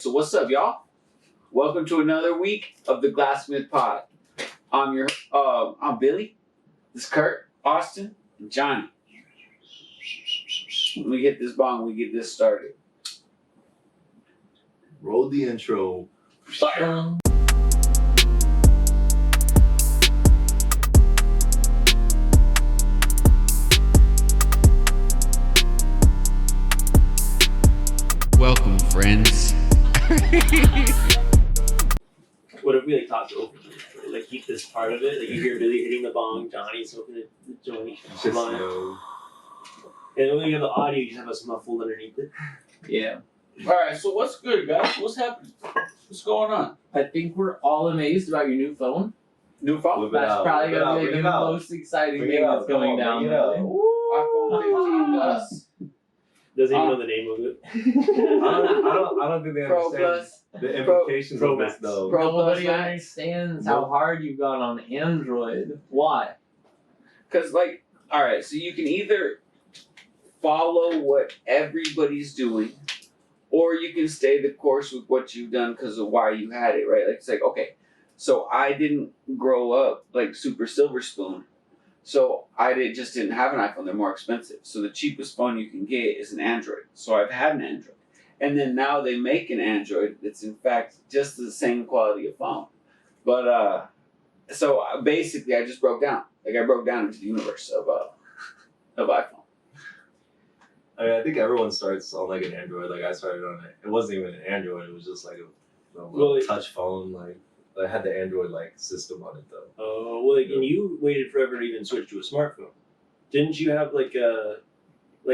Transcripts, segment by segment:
So what's up, y'all? Welcome to another week of the Glassmith Pod. I'm Billy. This is Kurt, Austin, and Johnny. When we hit this bong, we get this started. Roll the intro. Fire. Welcome, friends. What if we talked over it? Keep this part of it. You hear Billy hitting the bong, Johnny smoking the joint. Just And when you have the audio, you just have us muffled underneath it. Yeah. Alright, so what's good, guys? What's happening? What's going on? I think we're all amazed about your new phone. New phone? That's probably going to be the most exciting thing that's going down. iPhone 15 Plus. Doesn't even know the name of it. I don't think they Pro understand Plus. the implications Pro of this Max. though. Nobody Max. understands how hard you've gone on Android. Why? Because, alright, so you can either follow what everybody's doing, or you can stay the course with what you've done because of why you had it, right? It's like, okay, so I didn't grow up like super silver spoon, so I just didn't have an iPhone. They're more expensive. So the cheapest phone you can get is an Android. So I've had an Android. And then now they make an Android that's in fact just the same quality of phone. But, so basically I just broke down. I broke down into the universe of iPhone. I think everyone starts on an Android. I started on it. It wasn't even an Android. It was just a little touch phone. I had the Android system on it though. Oh, and you waited forever to even switch to a smartphone. Didn't you have really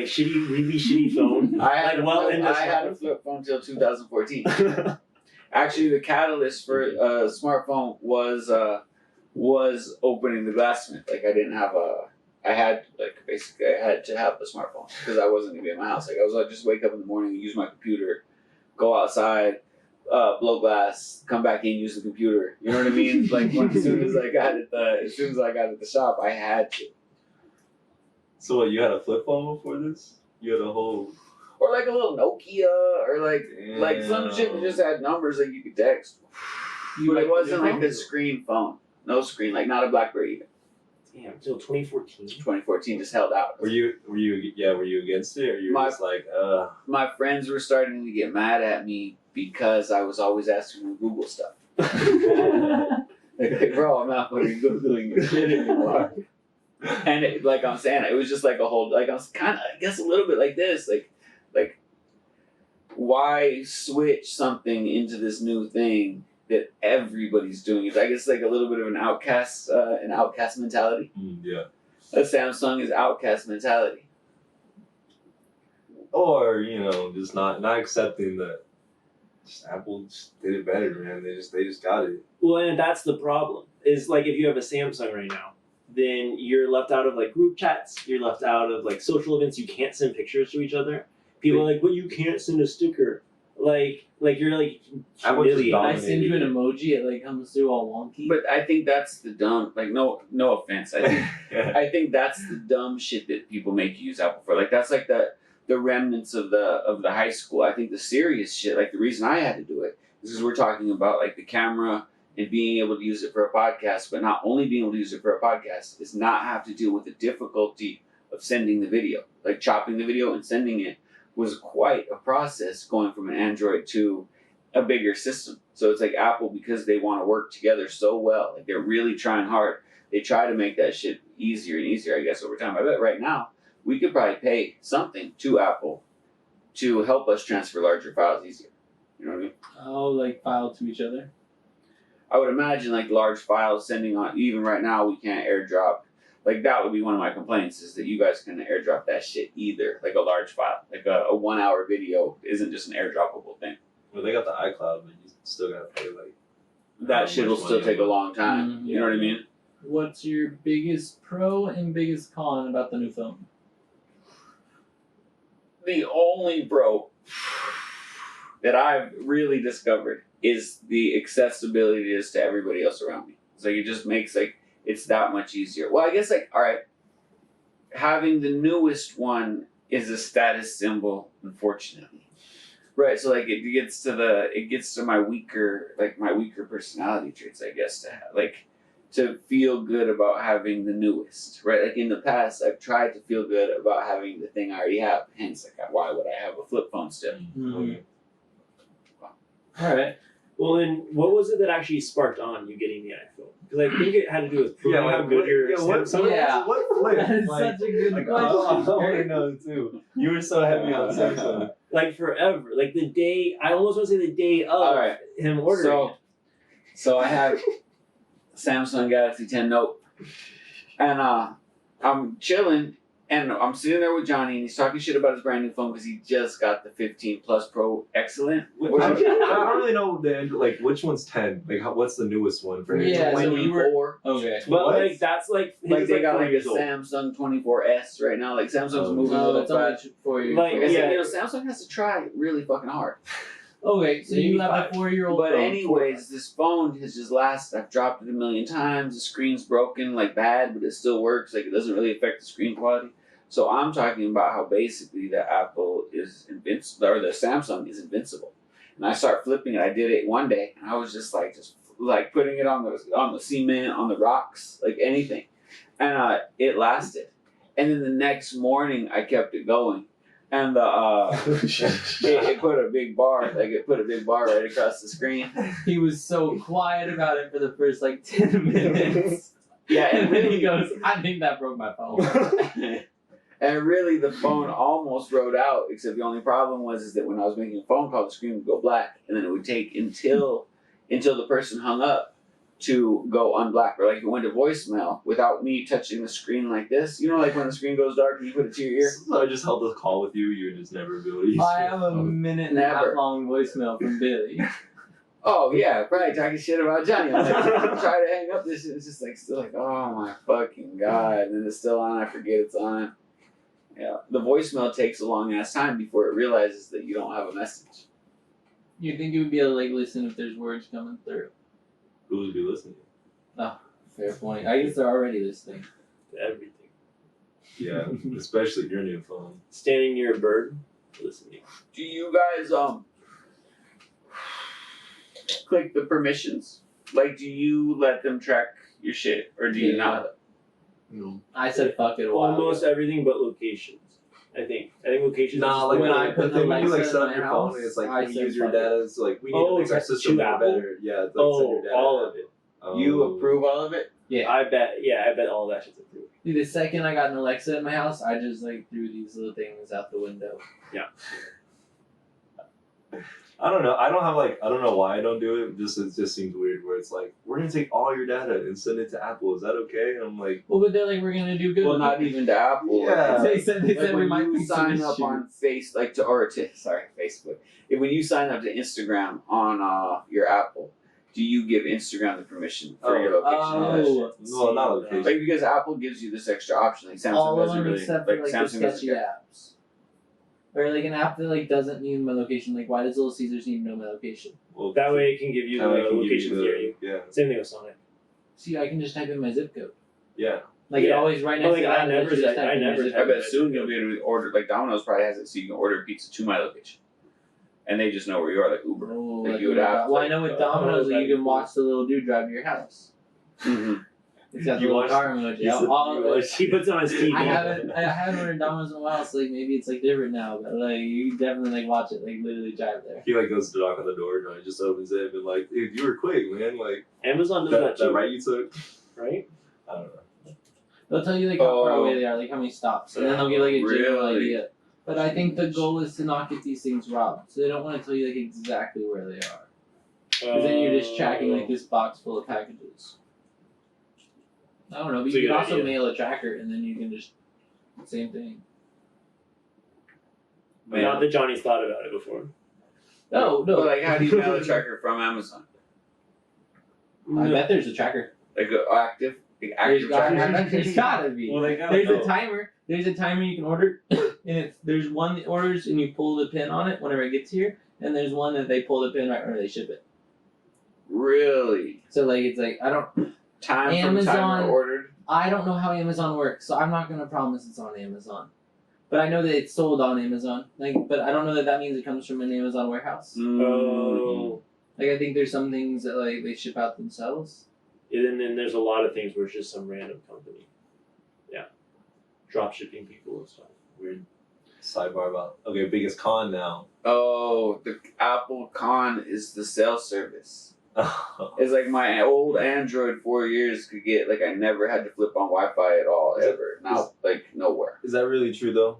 shitty phone? I had a flip phone until 2014. Actually, the catalyst for a smartphone was opening the Glassmith. I had to have a smartphone because I wasn't gonna be in my house. I'd just wake up in the morning, use my computer, go outside, blow glass, come back in, use the computer. You know what I mean? As soon as I got at the shop, I had to. So what? You had a flip phone before this? You had a whole. Or a little Nokia, or some shit that just had numbers you could text. But it wasn't a screen phone. No screen, not a BlackBerry even. Damn, until 2014. 2014 just held out. Were you against it, or you were just My friends were starting to get mad at me because I was always asking them to Google stuff. Bro, I'm not fucking Googling your shit anymore. And I'm saying, it was just a whole, I was kind of, I guess a little bit like this, why switch something into this new thing that everybody's doing? I guess a little bit of an outcast mentality. Yeah. A Samsung is outcast mentality. Or just not accepting that. Apple just did it better, man. They just got it. Well, and that's the problem. Is if you have a Samsung right now, then you're left out of group chats. You're left out of social events. You can't send pictures to each other. People are but you can't send a sticker. You're humiliated. I send you an emoji, it comes through all wonky. But I think that's the dumb. No offense. I think that's the dumb shit that people make you use Apple for. That's the remnants of the high school. I think the serious shit, the reason I had to do it is because we're talking about the camera and being able to use it for a podcast, but not only being able to use it for a podcast is not have to deal with the difficulty of sending the video. Chopping the video and sending it was quite a process going from an Android to a bigger system. So it's Apple, because they want to work together so well, they're really trying hard. They try to make that shit easier and easier, I guess, over time. I bet right now we could probably pay something to Apple to help us transfer larger files easier. You know what I mean? Oh, file to each other? I would imagine large files sending on, even right now we can't airdrop. That would be one of my complaints, is that you guys can airdrop that shit either. A large file. A 1 hour video isn't just an airdroppable thing. Well, they got the iCloud, but you still gotta pay that shit will still take a long time. Mm-hmm. You know what I mean? What's your biggest pro and biggest con about the new phone? The only pro that I've really discovered is the accessibility it is to everybody else around me. It just makes it's that much easier. Well, I guess alright, having the newest one is a status symbol, unfortunately. Right, so like it gets to my weaker personality traits, I guess, to feel good about having the newest, right? Like in the past, I've tried to feel good about having the thing I already have. Hence, like, why would I have a flip phone still? Mm-hmm. All right. Well, then, what was it that actually sparked on you getting the iPhone? Because I think it had to do with proving how good your Samsung Yeah. What flip? That is such a good like, question. I want to know too. You were so heavy on Samsung. Like forever, like the day. I almost want to say the day of All right. him ordering. So I have Samsung Galaxy 10 Note, and I'm chilling, and I'm sitting there with Johnny, and he's talking shit about his brand new phone because he just got the 15 Plus Pro Excellent. I don't really know like which one's 10. Like what's the newest one for Yeah, so we were 24. okay. But What? like that's like Like they got 4 like a years old. Samsung 24S right now. Like Samsung's moving a No, little that's only fast. 4 years. Like, Like I old. said, yeah. Samsung has to try really fucking hard. Okay, so you have a 85. 4-year-old. But phone. anyways, this phone has just lasted. I've dropped it a million times. The screen's broken, like bad, but it still works. Like it doesn't really affect the screen quality. So I'm talking about how basically the Apple is invincible, or the Samsung is invincible. And I start flipping it. I did it one day, and I was just putting it on the cement, on the rocks, like anything, and it lasted. And then the next morning, I kept it going. And it put a big bar, right across the screen. He was so quiet about it for the first like 10 minutes. Yeah, And then he goes, I think that broke my phone. And really, the phone almost wrote out. Except the only problem was that when I was making a phone call, the screen would go black, and then it would take until the person hung up to go unblack, or like it went to voicemail without me touching the screen like this. You know, like when the screen goes dark and you put it to your ear. So I just held the call with you. You would just never be able to use I your have a phone. minute and a half Never. long voicemail from Billy. Oh yeah, probably talking shit about Johnny. I'm like, try to hang up this shit. It's just like still like, oh my fucking god, and then it's still on. I forget it's on. Yeah, the voicemail takes a long ass time before it realizes that you don't have a message. You think you would be able to like listen if there's words coming through? Who would be listening? Fair point. I guess they're already listening. Everything. Yeah, especially your new phone. Standing near a bird, listening. Do you guys click the permissions? Like, do you let them track your shit, or do you Yeah. not? No. I said fuck it a while Almost ago. everything but locations. I think locations. Nah, is like when I the put thing when you Alexa like in set up my your house, phone, it's like I we said use your fuck it. data. It's like we need Oh, to make it's our like system to more Apple? better. Yeah, it's like send your data. all of it. You Oh. approve all of it? Yeah. I bet all that shit's approved. Dude, the second I got an Alexa in my house, I just like threw these little things out the window. I don't know. I don't know why I don't do it. It just seems weird. Where it's like we're gonna take all your data and send it to Apple. Is that okay? And I'm like, Well, but they're like, we're gonna do good. Well, with not it. even to Apple. Yeah. They said Like we when might you be sign up on Facebook. When you sign up to Instagram on your Apple, do you give Instagram the permission for your location? and all that shit? well, not location. Like because Apple gives you this extra option, like Samsung all of doesn't them really. except for like the Samsung doesn't sketchy care. apps. Or like an app that like doesn't need my location. Like, why does Little Caesars need to know my location? Well, That way it can give you the that way it can give location you near you. Yeah. Same thing with Sonic. See, I can just type in my zip code. Yeah. Like it Yeah. always right But, next to like, that. I never just type- type I in your never zip I code. bet soon you'll be able to order. Like Domino's probably has it so you can order pizza to my location, and they just know where you are, like Uber. Oh, Like like you would Uber. have, well, I like, know with Domino's that that'd you be can cool. watch the little dude drive to your house. Mm-hmm. It's got the You little watched- car emoji. you said you watched- He puts it on his TV. I haven't ordered Domino's in a while, so like maybe it's like different now. But like you definitely like watch it, like literally drive there. He like goes to knock on the door and he just opens it and like, dude, you were quick, man. Like Amazon does that that too, right you took. right? I don't know. They'll tell you like how far Oh. away they are, like how many stops, and then they'll give like a general Really? idea. But I think the goal is to not get these things robbed, so they don't want to tell you like exactly where they are, because then you're just tracking like this box full of packages. I don't know, but It's a you can good also idea. mail a tracker, and then you can just same thing. Not that Johnny's thought about it before. No, Well, like how do you mail a tracker from Amazon? I bet there's a tracker. Like active There's gotta be. Well, they got There's a timer. There's a timer you can order, and there's one that orders and you pull the pin on it whenever it gets here, and there's one that they pull the pin right whenever they ship it. Really? So like it's like I don't Time from Amazon- timer ordered. know how Amazon works, so I'm not gonna promise it's on Amazon. But I know that it's sold on Amazon. But I don't know that means it comes from an Amazon warehouse. Oh. I think there's some things that they ship out themselves. And then there's a lot of things where it's just some random company. Yeah. Drop shipping people and stuff. Weird. Sidebar about biggest con now. Oh, the Apple con is the cell service. It's like my old Android 4 years could get I never had to flip on Wi-Fi at all ever. Now nowhere. Is that really true though?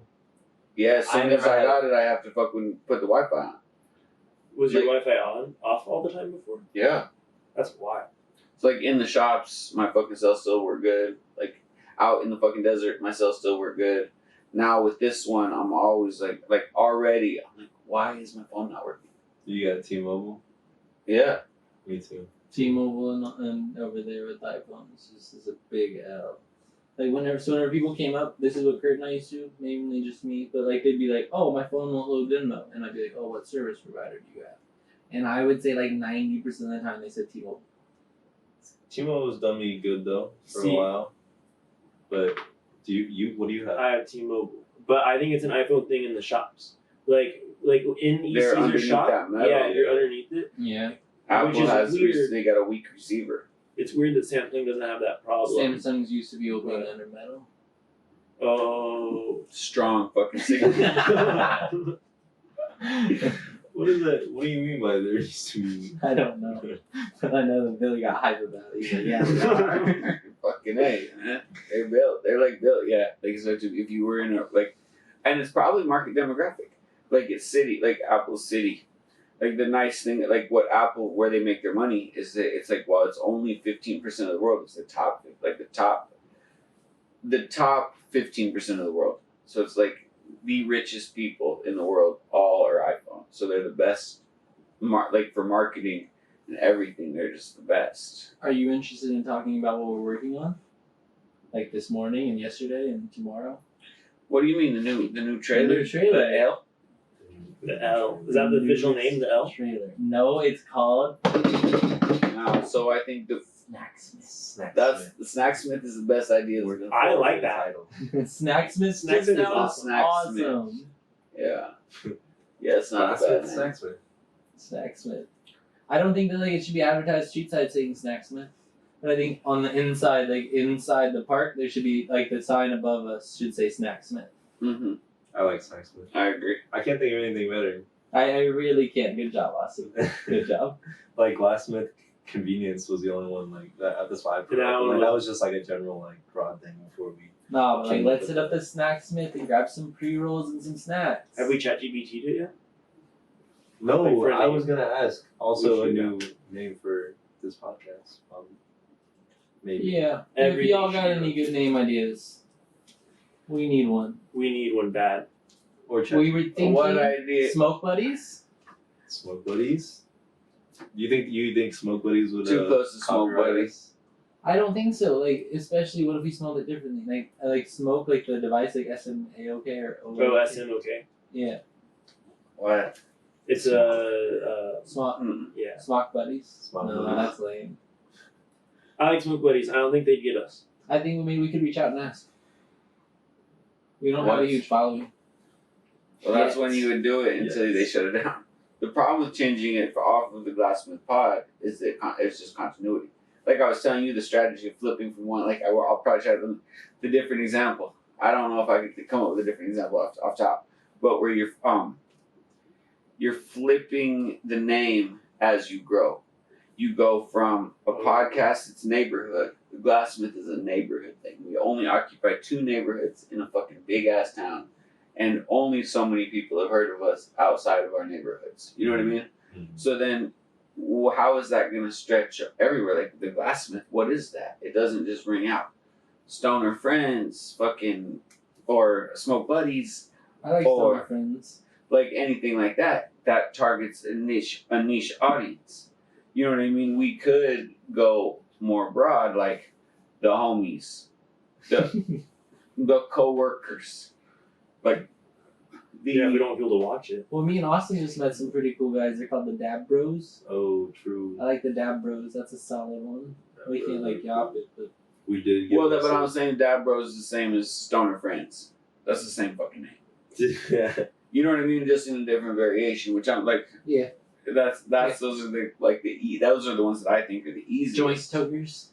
Yeah, as soon as I got it, I have to fucking put the Wi-Fi on. Was your Wi-Fi off all the time before? Yeah. That's wild. It's in the shops, my fucking cell still work good. Out in the fucking desert, my cell still work good. Now with this one, I'm always already, I'm why is my phone not working? You got T-Mobile? Yeah. Me too. T-Mobile and over there with iPhones is a big L. Whenever people came up, this is what Kurt and I used to, mainly just me, but they'd be like, oh, my phone won't load Venmo. And I'd be like, oh, what service provider do you have? And I would say 90% of the time they said T-Mobile. T-Mobile's done me good though for a while. But what do you have? I have T-Mobile. But I think it's an iPhone thing in the shops. In They're your shop, that metal. yeah, you're underneath it. Yeah. Apple they got a weak receiver. It's weird that Samsung doesn't have that problem. Samsung's used to be opening under metal. Oh. Strong fucking signal. What is that? What do you mean by there used to be? I don't know. But I know that Billy got hype about it. He's like, yeah, they are. Fucking A, man. They're built. They're built, yeah. So if you were in and it's probably market demographic. It's city, Apple City. The nice thing, what Apple, where they make their money is that it's it's only 15% of the world. It's the top, the top 15% of the world. So it's the richest people in the world all are iPhone. So they're the best, for marketing and everything. They're just the best. Are you interested in talking about what we're working on? This morning and yesterday and tomorrow? What do you mean the new trailer? The new trailer. The L? The L. Is that the official name, the L? Trailer. No, it's called No, so I think the Snacksmith is the best idea. I like that. Snacksmith. Snacksmith is awesome. Yeah. Yeah, it's not a bad name. Snacksmith. I don't think that it should be advertised street side saying Snacksmith. But I think on the inside, inside the park, there should be the sign above us should say Snacksmith. Mm-hmm. I like Snacksmith. I agree. I can't think of anything better. I really can't. Good job, Austin. Good job. Glassmith Convenience was the only one that. That's why I put it. That was just a general broad thing before we. No, but let's hit up the Snacksmith and grab some pre-rolls and some snacks. Have we ChatGPT'd it yet? No, I was gonna ask. Also, a new name for this podcast. Maybe. Yeah. If y'all got any good name ideas, we need one. We need one bad. Or we were thinking what idea? Smoke Buddies. Smoke Buddies. You think Smoke Buddies would too close to Smoke Buddies? I don't think so. Especially what if we smelled it differently? Smoke the device SMAOK or O. Oh, SMOK. Yeah. What? It's Smoke. Yeah. Smoke Buddies. Smoke No, Buddies. that's lame. I like Smoke Buddies. I don't think they'd get us. I think maybe we could reach out and ask. We don't have a huge following. Well, that's when you would do it until they shut it down. The problem with changing it off of the Glassmith Pod is that it's just continuity. I was telling you, the strategy of flipping from one, I'll probably try the different example. I don't know if I could come up with a different example off top, but where you're flipping the name as you grow. You go from a podcast, it's neighborhood. The Glassmith is a neighborhood thing. We only occupy 2 neighborhoods in a fucking big ass town. And only so many people have heard of us outside of our neighborhoods. You know what I mean? Mm-hmm. So then, how is that going to stretch everywhere? The Glassmith, what is that? It doesn't just ring out. Stoner Friends, or Smoke Buddies. I like Stoner Friends. Anything like that targets a niche audience. You know what I mean? We could go more broad, the homies, the co-workers. We don't want people to watch it. Well, me and Austin just met some pretty cool guys. They're called the Dab Bros. Oh, true. I like the Dab Bros. That's a solid one. We can't yop it, but we did. But I'm saying Dab Bros is the same as Stoner Friends. That's the same fucking name. Yeah. You know what I mean? Just in a different variation, which I'm like. Yeah. That's those are the those are the ones that I think are the easiest. Joint tokers.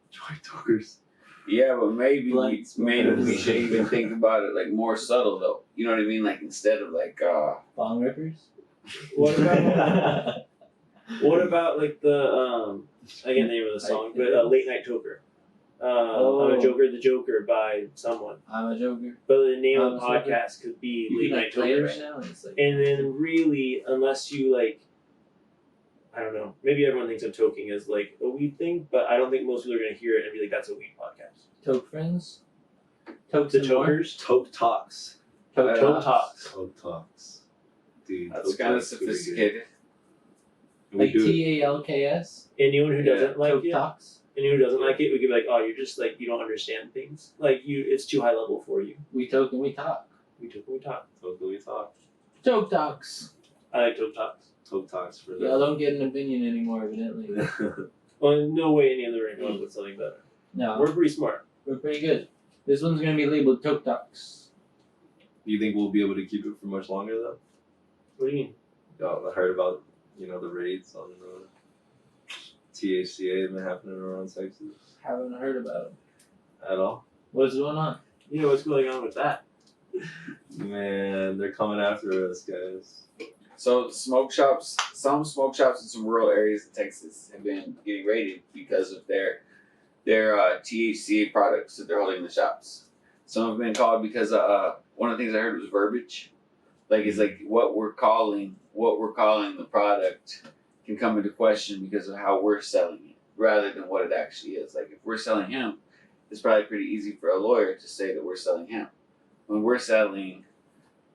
Joint tokers. Yeah, but maybe Blunts. we should even think about it like more subtle though. You know what I mean? Like instead of like Bong rippers. What about like the I can't name of the song, but Late Night Toker. I'm a Joker, the Joker by someone. I'm a Joker. But the name of the I'm a podcast could be You Late can Night like play it Toker. right now. And it's like, And then really, unless you like, I don't know, maybe everyone thinks of toking as like a weed thing, but I don't think most people are going to hear it and be like, that's a weed podcast. Toke friends. Tokes The and more? Tokers? Toke talks. Toke Toke talks. Talks. Toke talks. Dude, that's Toke kind of Talks could be good. sophisticated. And we Like do it. TALKS. Anyone who doesn't like Toke it, talks. anyone who doesn't like it, we could be like, oh, you're just like, you don't understand things. Like, it's too high level for you. We toke and we talk. We took and we talk. Toke we talk. Toke talks. I like Toke Talks. Toke talks for Y'all don't get an opinion anymore, evidently. them. Well, in no way any other come up with something better. No, We're pretty smart. we're pretty good. This one's gonna be labeled Toke talks. You think we'll be able to keep it for much longer though? What do you mean? Y'all heard about the raids on the THCA that been happening around Texas Haven't heard about it. at all? What's going on? You know what's going on with that? Man, they're coming after us, guys. So some smoke shops in some rural areas of Texas have been getting raided because of their THCA products that they're holding in the shops. Some have been called because one of the things I heard was verbiage. Like it's like what we're calling the product can come into question because of how we're selling it rather than what it actually is. Like if we're selling hemp, it's probably pretty easy for a lawyer to say that we're selling hemp. When we're selling,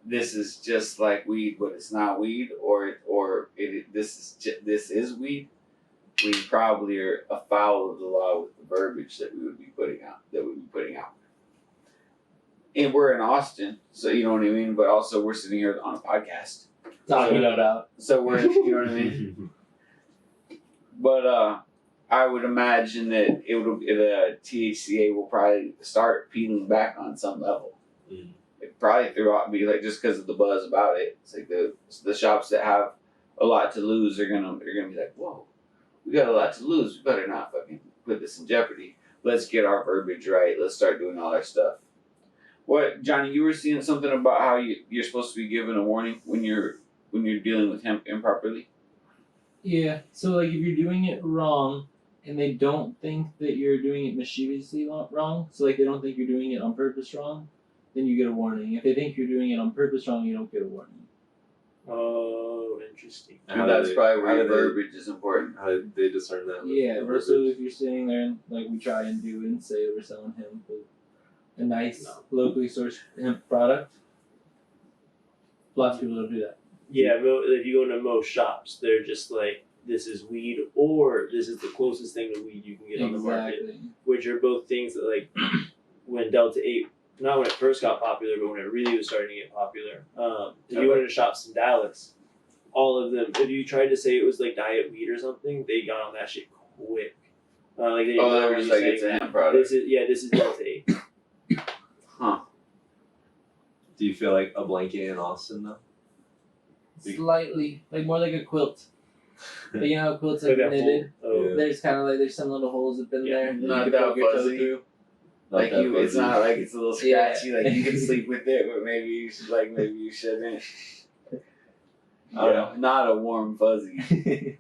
this is just like weed, but it's not weed, this is weed. We probably are afoul of the law with the verbiage that we would be putting out. And we're in Austin, so you know what I mean. But also, we're sitting here on a podcast, Talking about. so we're you know what I mean. But I would imagine that the THCA will probably start peeling back on some level. Mm. It probably throughout be like just because of the buzz about it. It's like the shops that have a lot to lose are gonna be like, whoa, we got a lot to lose. We better not fucking put this in jeopardy. Let's get our verbiage right. Let's start doing all our stuff. What, Johnny? You were seeing something about how you're supposed to be given a warning when you're dealing with hemp improperly. Yeah. So like, if you're doing it wrong, and they don't think that you're doing it mischievously wrong, so like they don't think you're doing it on purpose wrong, then you get a warning. If they think you're doing it on purpose wrong, you don't get a warning. Oh, interesting. And that's probably where your verbiage is important. How did they discern that? with Yeah, the but so verbiage? if you're sitting there and like we try and do and say we're selling hemp with a nice locally sourced hemp product, lots of people don't do that. Yeah, if you go into most shops, they're just like, this is weed, or this is the closest thing to weed you can get on the market, which are both things that like when Delta 8, not when it first got popular, but when it really was starting to get popular. If you went into shops in Dallas, all of them, if you tried to say it was like diet weed or something, they got on that shit quick. They were just like, it's a hemp product. This is Delta 8. Huh. Do you feel like a blanket in Austin though? Slightly, like more like a quilt. But you know how quilts like that knitted? whole- Yeah. There's kind of like there's some little holes up in there. Not you can that poke your toe fuzzy. through. Like Not that it's fuzzy. not like it's a little Yeah. scratchy. Like you can sleep with it, but maybe you should. Like maybe you shouldn't. I don't know. Not a warm fuzzy.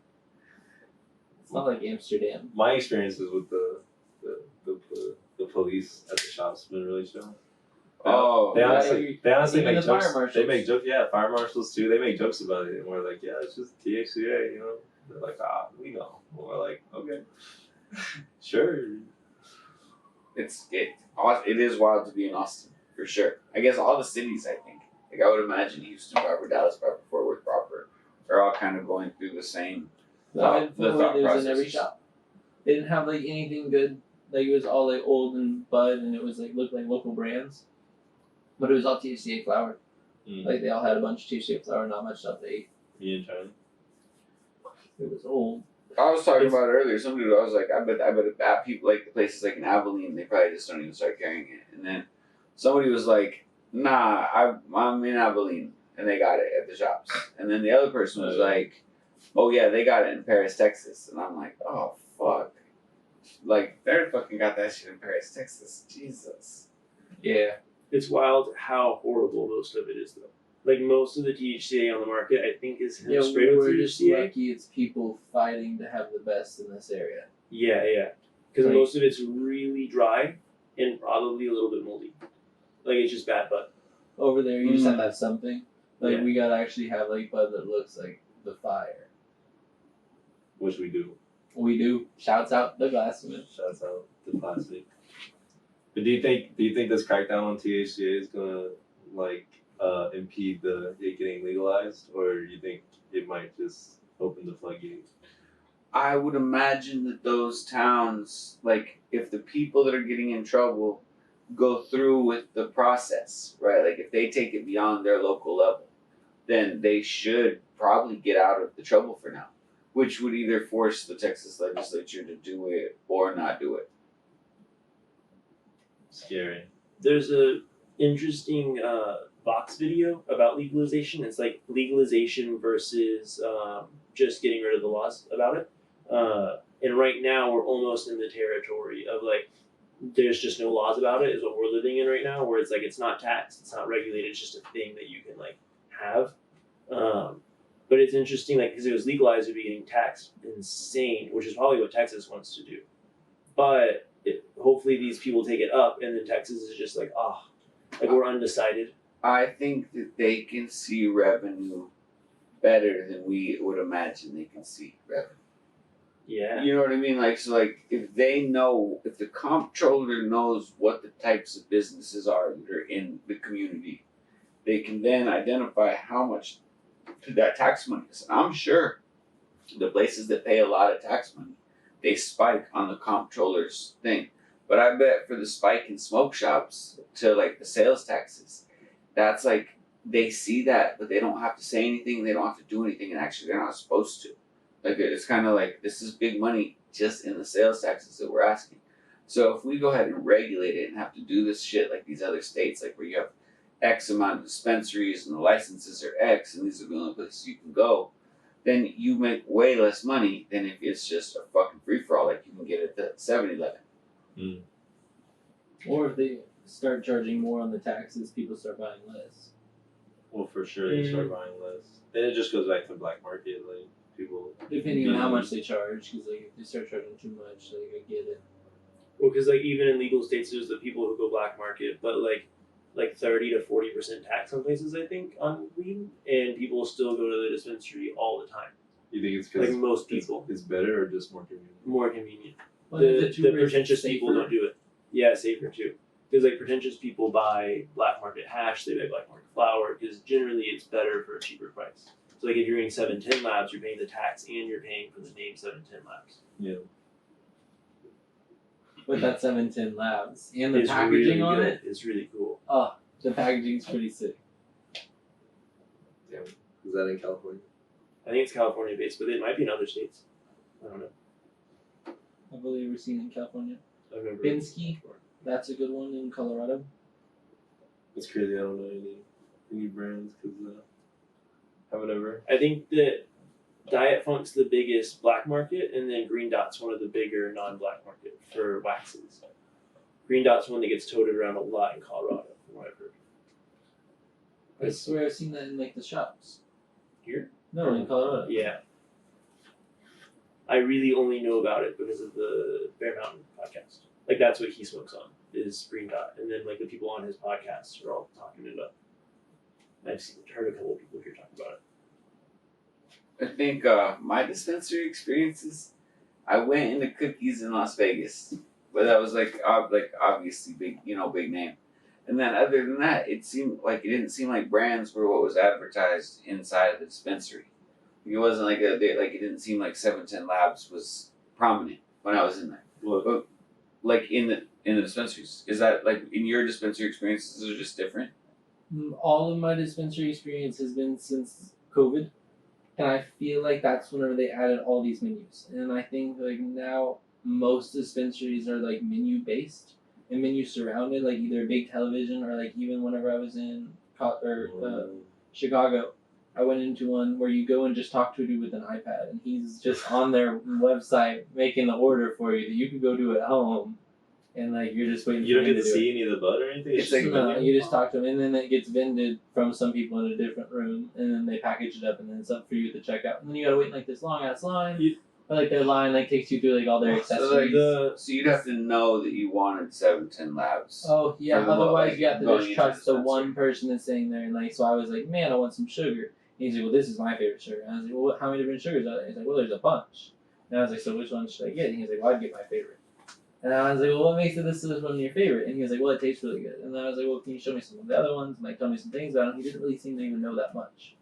It's not like Amsterdam. My experiences with the police at the shops have been really chill. Oh, They yeah, honestly even make the fire jokes. marshals. They make jokes. Yeah, fire marshals too. They make jokes about it, and we're like, yeah, it's just THCA, you know. They're like, we know. And we're like, okay, sure. it is wild to be in Austin for sure. I guess all the cities. I think. Like I would imagine Houston proper, Dallas proper, Fort Worth proper, are all kind of going through the same. The thought thought it was in every processes. shop. They didn't have like anything good. Like it was all like old and bud, and it was like looked like local brands. But it was all THCA flower. Mm. Like they all had a bunch of THCA flower, not much stuff to eat. Me and Charlie. It was old. I was talking about it earlier. Some dude, I was like, I bet people like the places like in Abilene, they probably just don't even start carrying it. And then somebody was like, nah, I'm in Abilene, and they got it at the shops. And then the other person was like, oh yeah, they got it in Paris, Texas. And I'm like, oh fuck. Like, they fucking got that shit in Paris, Texas. Jesus. Yeah. It's wild how horrible most of it is, though. Like, most of the THCA on the market, I think, is Yeah, sprayed with we're just THCA. lucky it's people fighting to have the best in this area. Yeah. Because Like- most of it's really dry and probably a little bit moldy. Like, it's just bad bud. Over there, you just have to have something. Like, Yeah. we gotta actually have, like, bud that looks like the fire. Which we do. We do. Shouts out the Glassmith. Shouts out to Plastic. But do you think this crackdown on THCA is gonna impede it getting legalized, or do you think it might just open the floodgates? I would imagine that those towns, like, if the people that are getting in trouble go through with the process, right? Like, if they take it beyond their local level, then they should probably get out of the trouble for now, which would either force the Texas legislature to do it or not do it. Scary. There's a interesting Vox video about legalization. It's like legalization versus just getting rid of the laws about it. And right now we're almost in the territory of like there's just no laws about it is what we're living in right now, where it's like it's not taxed, it's not regulated, it's just a thing that you can like have. But it's interesting, like, because it was legalized, it'd be getting taxed insane, which is probably what Texas wants to do. But hopefully these people take it up, and then Texas is just like, like we're undecided. I think that they can see revenue better than we would imagine they can see revenue. Yeah. You know what I mean? Like, so, like, if the comptroller knows what the types of businesses are that are in the community, they can then identify how much that tax money is. And I'm sure the places that pay a lot of tax money, they spike on the comptroller's thing. But I bet for the spike in smoke shops to like the sales taxes, that's like they see that, but they don't have to say anything, they don't have to do anything, and actually they're not supposed to. Like, it's kind of like this is big money just in the sales taxes that we're asking. So if we go ahead and regulate it and have to do this shit like these other states, like where you have X amount of dispensaries and the licenses are X and these are the only places you can go, then you make way less money than if it's just a fucking free-for-all like you can get at the 7-Eleven. Or if they start charging more on the taxes, people start buying less. Well, for sure they start buying less. Then it just goes back to the black market, like people. Depending on how much they charge, because like if they start charging too much, like I get it. Well, because like even in legal states, there's the people who go black market, but like 30 to 40% tax on places, I think, on weed, and people still go to the dispensary all the time. You think it's because like most people, it's better or just more convenient? more convenient. Well, The pretentious people don't do it. Yeah, safer too. Because like pretentious people buy black market hash, they buy black market flower, because generally it's better for a cheaper price. So like if you're getting 710 labs, you're paying the tax and you're paying for the name 710 labs. Yeah. With that 710 labs and the It's packaging really on good. it, It's really cool. the packaging's pretty sick. Damn. Is that in California? I think it's California based, but it might be in other states. I don't know. I've only ever seen it in California. I remember. Pinsky, that's a good one in Colorado. It's crazy. I don't know any brands because haven't ever. I think that Diet Funk's the biggest black market, and then Green Dot's one of the bigger non-black market for waxes. Green Dot's one that gets toted around a lot in Colorado, from what I've heard. I swear I've seen that in like the shops. Here? No, in Colorado. Yeah. I really only know about it because of the Bear Mountain podcast. Like that's what he smokes on, is Green Dot, and then like the people on his podcast are all talking it up. I've heard a couple of people here talk about it. I think my dispensary experiences, I went into Cookies in Las Vegas, but that was like obviously big name. And then other than that, it didn't seem like brands were what was advertised inside of the dispensary. It wasn't like it didn't seem like 710 Labs was prominent when I was in there. But like in the dispensaries, is that like in your dispensary experiences are just different? All of my dispensary experience has been since COVID, and I feel like that's whenever they added all these menus. And I think like now most dispensaries are like menu based, and then you surrounded like either a big television or like even whenever I was in Chicago, I went into one where you go and just talk to a dude with an iPad, and he's just on their website making the order for you that you can go do at home, and like you're just waiting. You don't for him get to do see it. any of the bud or anything. It's like No, you just talk to him, and then it gets vended from some people in a different room, and then they package it up, and then it's up for you at the checkout. And then you gotta wait in like this long ass line. Or like their line like takes you through like all their accessories. So you'd have to know that you wanted 710 Labs. Oh yeah, For the otherwise like, you have to going just into trust the dispensary. one person that's sitting there, and like so I was like, man, I want some sugar. And he's like, well, this is my favorite sugar. And I was like, well, how many different sugars are there? He's like, well, there's a bunch. And I was like, so which one should I get? And he's like, well, I'd get my favorite. And I was like, well, what makes this one your favorite? And he was like, well, it tastes really good. And then I was like, well, can you show me some of the other ones? And like, tell me some things about them. He didn't really seem to even know that much.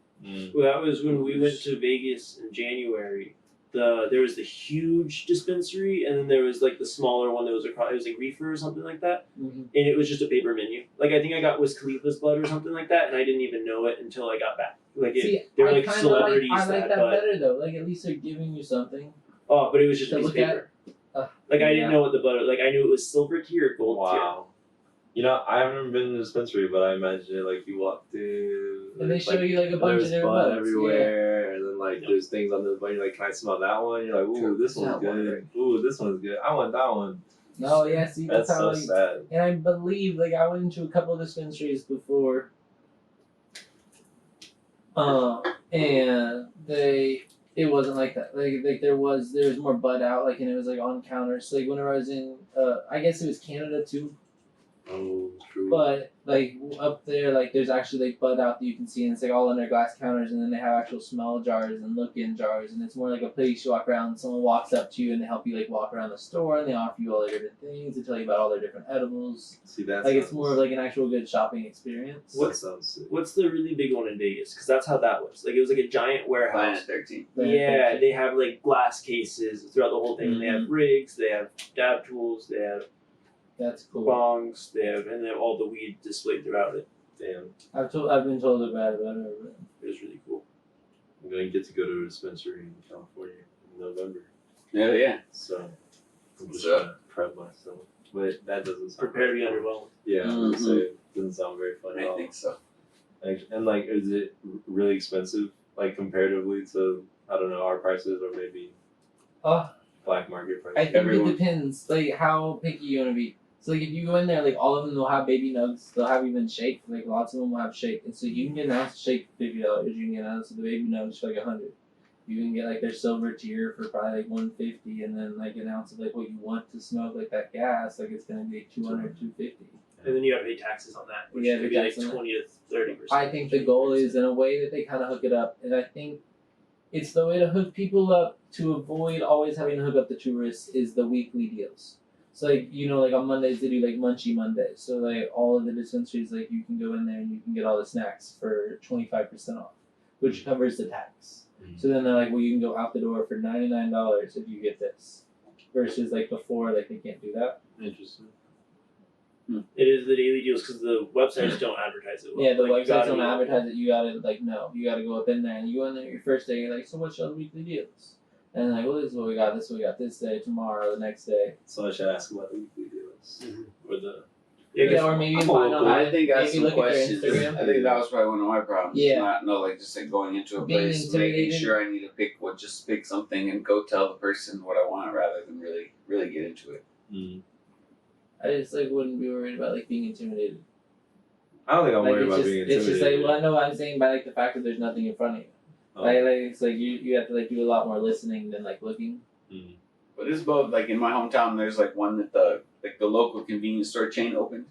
Well, that was when we went to Vegas in January. There was the huge dispensary, and then there was like the smaller one that was across. It was like reefer or something like that, Mm-hmm. and it was just a paper menu. Like I think I got Wiz Khalifa's bud or something like that, and I didn't even know it until I got back. Like they were like kinda celebrities. I like that bud. better though. Like at least they're giving you something. Oh, but it was just To a piece look of at. paper. Like I Yeah. didn't know what the bud. Like I knew it was silver tier or gold tier. Wow. You know, I haven't been to a dispensary, but I imagine it like you walk through. And they show you like a bunch of there's different bud buds. everywhere, and then like there's things on the bud. You're like, can I smell that one? You're like, ooh, this It's not one's good. Ooh, this one's good. I want that one. Yeah. Oh yeah, see That's how so like, sad. and I believe like I went into a couple of dispensaries before. And it wasn't like that. Like there was more bud out, like, and it was like on counters. So, like whenever I was in, I guess it was Canada too. Oh, true. But like up there, like there's actually like bud out that you can see, and it's like all on their glass counters, and then they have actual smell jars and look-in jars, and it's more like a place you walk around. Someone walks up to you and they help you like walk around the store, and they offer you all their different things. They tell you about all their different edibles. See, that's Like it's more of like an actual good shopping experience. What sounds sick. What's the really big one in Vegas? Because that's how that was. Like it was like a giant warehouse. Planet 13. Yeah, they have like glass cases throughout the whole thing. They have rigs, they have dab tools, they have That's cool. bongs, and they have all the weed displayed throughout it. Damn. I've been told about it, but I've never been. It was really cool. I'm gonna get to go to a dispensary in California in November, Yeah, yeah. so I'm just So- trying to prep myself. But that doesn't sound Prepare to be very fun. underwhelmed. Yeah, I was Mhm. gonna say it doesn't sound very fun at I all. think so. And like, is it really expensive, like comparatively to I don't know our prices or maybe Oh, black market I prices? think Everyone. it depends, like how picky you want to be. So like if you go in there, like all of them will have baby nugs. They'll have even shake. Like lots of them will have shake. And so you can get an ounce of shake for $50. You can get an ounce of the baby nugs for like $100. You can get like their silver tier for probably like $150, and then like an ounce of like what you want to smoke, like that gas, like it's gonna be $200, $250. And then you have to pay taxes on that, which Yeah, could the be like tax on that. 20 to 30%. I think the goal is in a way that they kind of hook it up, and I think it's the way to hook people up to avoid always having to hook up the tourists is the weekly deals. So like like on Mondays they do like Munchie Mondays. So like all of the dispensaries, like you can go in there and you can get all the snacks for 25% off, which covers the tax. Mhm. So then they're like, well, you can go out the door for $99 if you get this, versus like before, like they can't do that. Interesting. It is the daily deals because the websites don't advertise it well. Yeah, the Like, you websites gotta don't be- advertise it. You gotta you gotta go up in there, and you go in there your first day. You're like, so what's your weekly deals? And like, well, this is what we got. This is what we got this day, tomorrow, the next day. So I should ask about the weekly deals or the. Yeah, or maybe you find out. I think that's maybe some look at their questions. Instagram. I think that was probably one of my problems. Yeah. Just like going into a Being place, making intimidated. sure I need to pick something and go tell the person what I want rather than really get into it. Mm. I just like wouldn't be worried about like being intimidated. I don't think I'm Like worried it's about just being it's intimidated. just like well, I know what I'm saying by like the fact that there's nothing in front of you. Oh. Like it's like you have to like do a lot more listening than like looking. Mm. But it's both. Like in my hometown, there's like one that the local convenience store chain opened,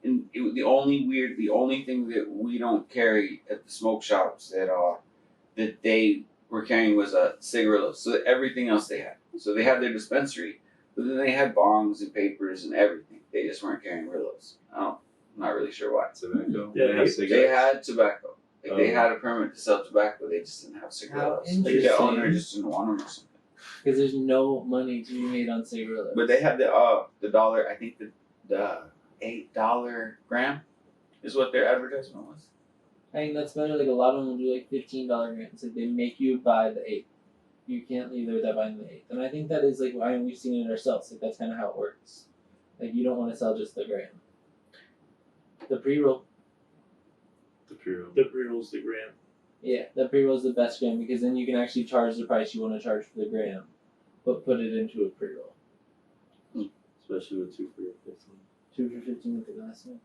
and the only thing that we don't carry at the smoke shops that they were carrying was cigarillos. So everything else they had. So they had their dispensary, but then they had bongs and papers and everything. They just weren't carrying Rillos. I'm not really sure why. Tobacco. Yeah, They have they They cigarettes. had tobacco. Like they Oh. had a permit to sell tobacco. They just didn't have cigarillos. Like the interesting. owner just didn't want them or something. Because there's no money to be made on cigarillos. But they had the dollar. I think the $8 gram is what their advertisement was. I mean, that's better. Like a lot of them will do like $15 grams. Like they make you buy the 8. You can't leave there without buying the 8. And I think that is like we've seen it ourselves. Like that's kind of how it works. Like you don't want to sell just the gram. The pre-roll. The pre-roll. The pre-roll's the gram. Yeah, the pre-roll's the best gram because then you can actually charge the price you want to charge for the gram, but put it into a pre-roll. Especially with 2 for your 15. 2 for 15 with the Glassmith.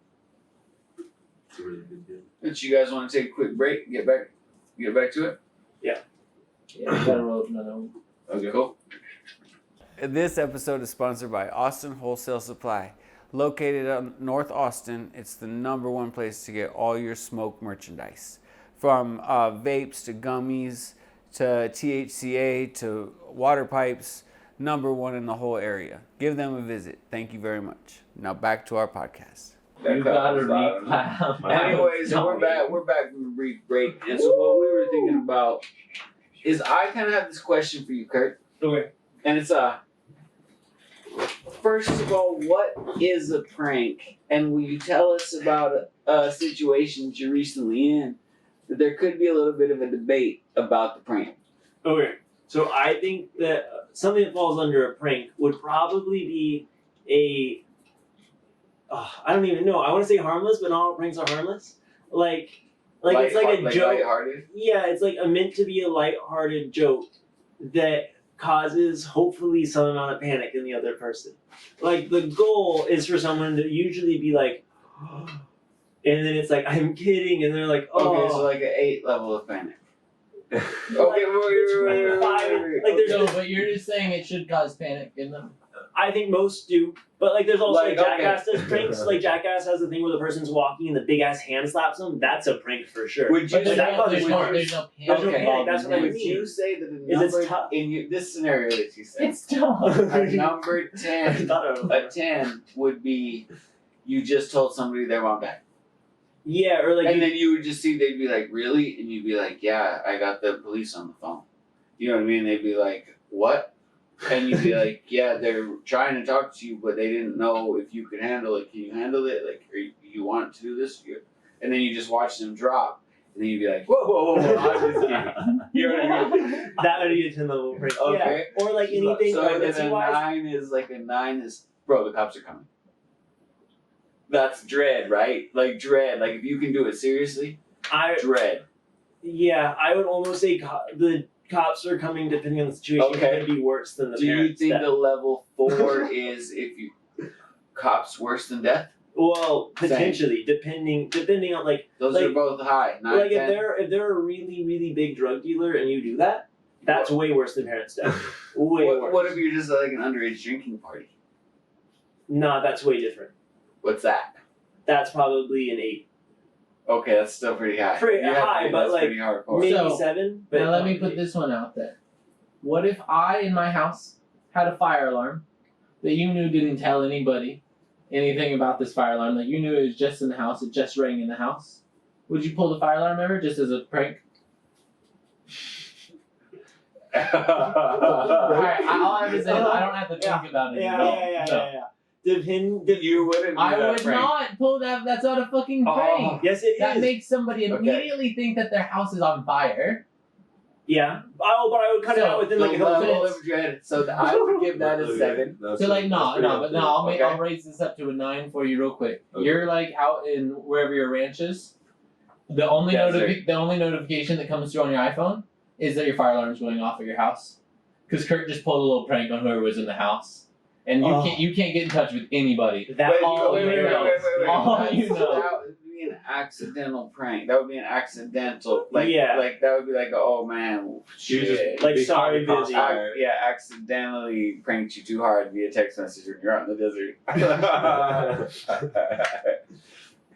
It's a really good deal. Don't you guys want to take a quick break? Get back to it. Yeah, we gotta roll up another one. Okay, cool. This episode is sponsored by Austin Wholesale Supply. Located in North Austin, it's the #1 place to get all your smoke merchandise. From vapes to gummies to THCA to water pipes, #1 in the whole area. Give them a visit. Thank you very much. Now back to our podcast. You gotta reclaim. Anyways, we're back from a brief break. And so what we were thinking about is I kind of have this question for you, Kurt. Okay. And it's first of all, what is a prank? And will you tell us about a situation that you're recently in that there could be a little bit of a debate about the prank? Okay. So I think that something that falls under a prank would probably be I don't even know. I want to say harmless, but not all pranks are harmless. Like it's like a joke. Lighthearted? Yeah, it's like meant to be a lighthearted joke that causes hopefully some amount of panic in the other person. Like the goal is for someone to usually be like, and then it's like, I'm kidding, and they're like, oh. Okay, so like an 8 level of panic. Okay, wait. Like there's No, but you're just saying it should cause panic in them. I think most do, but like there's also Like, Jackass does pranks. Like Jackass has the thing where the person's walking and the big ass hand slaps them. That's a prank for sure. Would you But that causes there's harm. no There's panic. no Okay, panic. That's what I would mean. you say that a Is it's number tough. in this scenario that you said, It's tough. a number 10, I don't know. a 10 would be you just told somebody their mom died. Yeah, or like And then you would just see, they'd be like, really? And you'd be like, yeah, I got the police on the phone. You know what I mean? They'd be like, what? And you'd be like, yeah, they're trying to talk to you, but they didn't know if you could handle it. Can you handle it? Like, are you want to do this? And then you just watch them drop. And then you'd be like, whoa, I'm just kidding. You know what I mean? that would be a 10 level prank. Okay. Yeah. Or like anything So then pregnancy a wise. 9 is, bro, the cops are coming. That's dread, right? Like dread. Like if you can do it seriously, dread. I would almost say the cops are coming depending on the situation. Okay. It could be worse than the Do you parents' think death. the level 4 is if you cops worse than death? Well, potentially, depending on like Those Like- are both high. 9, like 10. if they're a really really big drug dealer and you do that, that's way worse than parents' death. Way worse. What if you're just like an underage drinking party? Nah, that's way different. What's that? That's probably an 8, Okay, that's still pretty high. Pretty You have to high, think but that's like, pretty hardcore. maybe So, 7. But Now let me probably put this one out there. What if I, in my house, had a fire alarm that you knew didn't tell anybody anything about this fire alarm? Like you knew it was just in the house, it just rang in the house. Would you pull the fire alarm ever, just as a prank? Alright, all I have to say is I don't have to think about it at all. No. You wouldn't do I that would prank. not pull that. That's not a fucking Oh. prank. Yes, it That is. makes somebody Okay. immediately think that their house is on fire. Yeah. Oh, but I would cut it So, out within The like a couple level minutes. of dread. So I would give that a 7. That's So like pretty- no, that's pretty but no, up I'll raise this up to a 9 for you real quick. Okay. You're like out in wherever your ranch is. The only Desert. the only notification that comes through on your iPhone is that your fire alarm is going off at your house. Because Kurt just pulled a little prank on whoever was in the house, and you can't get in touch with anybody. That all wait, you wait, know. wait, wait, wait. All That's- you know. That would be an accidental prank. That would be an accidental. Like, Yeah. like that would be like, oh man, You just shit. Like, be sorry, caught in busy. crossfire. Accidentally pranked you too hard via text message when you're out in the desert.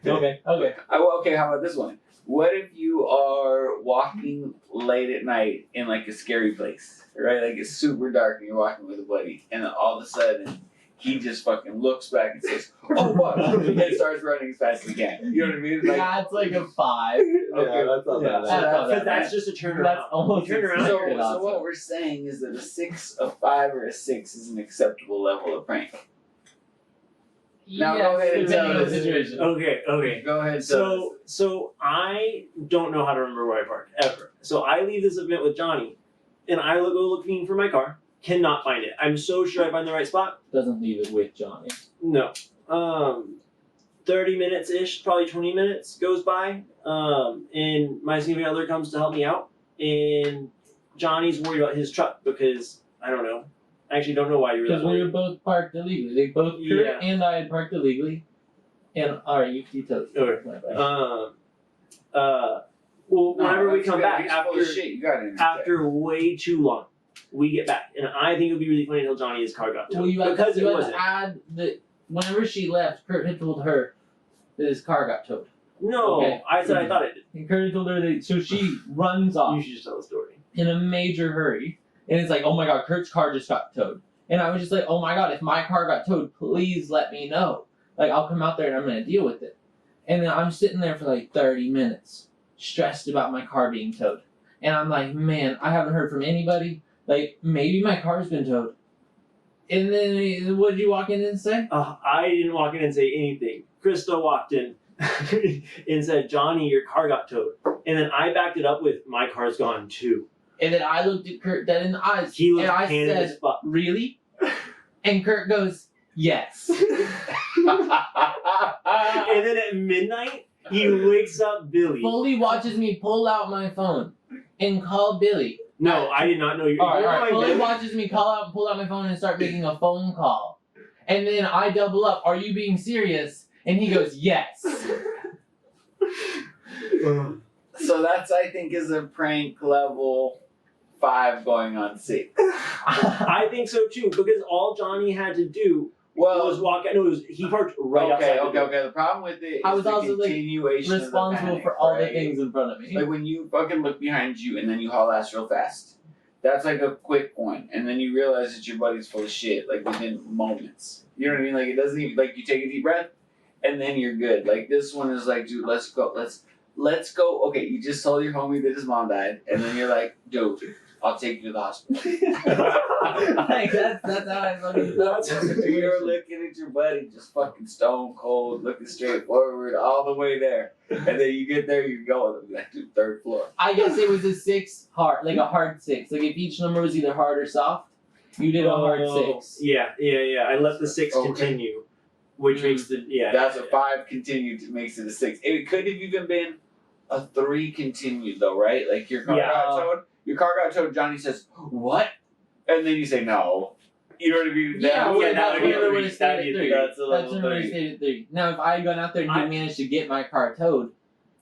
Okay. Okay, how about this one? What if you are walking late at night in like a scary place, right? Like it's super dark and you're walking with a buddy, and then all of a sudden he just fucking looks back and says, "Oh fuck!" and starts running as fast as he can. You know what I mean? Like, That's like a 5. Yeah, that's not Yeah. bad. That's Because that's just a turnaround. That's almost You turn around. so, expected so also. what we're saying is that a 6, a 5, or a 6 is an acceptable level of prank. Now go ahead and depending tell on us. the situation. Okay. Go ahead. And tell us. So I don't know how to remember where I park ever. So I leave this event with Johnny, and I go looking for my car, Cannot find it. I'm so sure I find the right spot. Doesn't leave it with Johnny. No. 30 minutes ish, probably 20 minutes goes by, and my significant other comes to help me out, and Johnny's worried about his truck because I don't know. I actually don't know why you were Because that we were worried. both parked illegally. They both, Kurt and I had parked illegally. And alright, you tell us. Okay. My bad. Well, whenever we come back after way too long, we get back, and I think it would be really funny until Johnny's car got towed. Well, you had, because you it had wasn't. to add that whenever she left, Kurt had told her that his car got towed. No, Okay. I said I thought it did. And Kurt had told her that, so she runs off You should just tell the story. in a major hurry. And it's like, oh my god, Kurt's car just got towed. And I was just like, oh my god, if my car got towed, please let me know. Like, I'll come out there and I'm going to deal with it. And then I'm sitting there for like 30 minutes, stressed about my car being towed. And I'm like, man, I haven't heard from anybody. Like, maybe my car's been towed. And then, what did you walk in and say? I didn't walk in and say anything. Krista walked in and said, Johnny, your car got towed. And then I backed it up with, my car's gone too. And then I looked at Kurt dead in the eyes. He looked and I panicked as said, fuck. really? And Kurt goes, yes. And then at midnight, he wakes up Billy. Fully watches me pull out my phone and call Billy. No, I did not know you. Alright. Fully watches me pull out my phone and start making a phone call. And then I double up, are you being serious? And he goes, yes. So that's, I think, is a prank level 5 going on 6. I think so too, because all Johnny had to do was walk out. No, he parked right outside. Okay. The problem with it is I was the also, like, continuation responsible of the panic, for all the right? things in front of me. Like when you fucking look behind you and then you haul ass real fast. That's like a quick point, and then you realize that your buddy's full of shit, like within moments. You know what I mean? Like it doesn't even, like you take a deep breath, and then you're good. Like this one is like, dude, let's go. Okay, you just told your homie that his mom died, and then you're like, dude, I'll take you to the hospital. Like, that's how I fucking felt. You're looking at your buddy, just fucking stone cold, looking straight forward, all the way there, and then you get there, you're going like to the 3rd floor. I guess it was a 6 hard, like a hard 6. Like if each number was either hard or soft, you did a hard 6. Yeah. I let the 6 continue, which makes the That's a 5 continued, makes it a 6. It could have even been a 3 continued though, right? Like your car got towed. Your car got towed. Johnny says, "What?" And then you say, "No." You know what I mean? That that would be would three. have stayed at 3. That's a That's level when we 3. stayed at 3. Now if I had gone out there and he managed to get my car towed,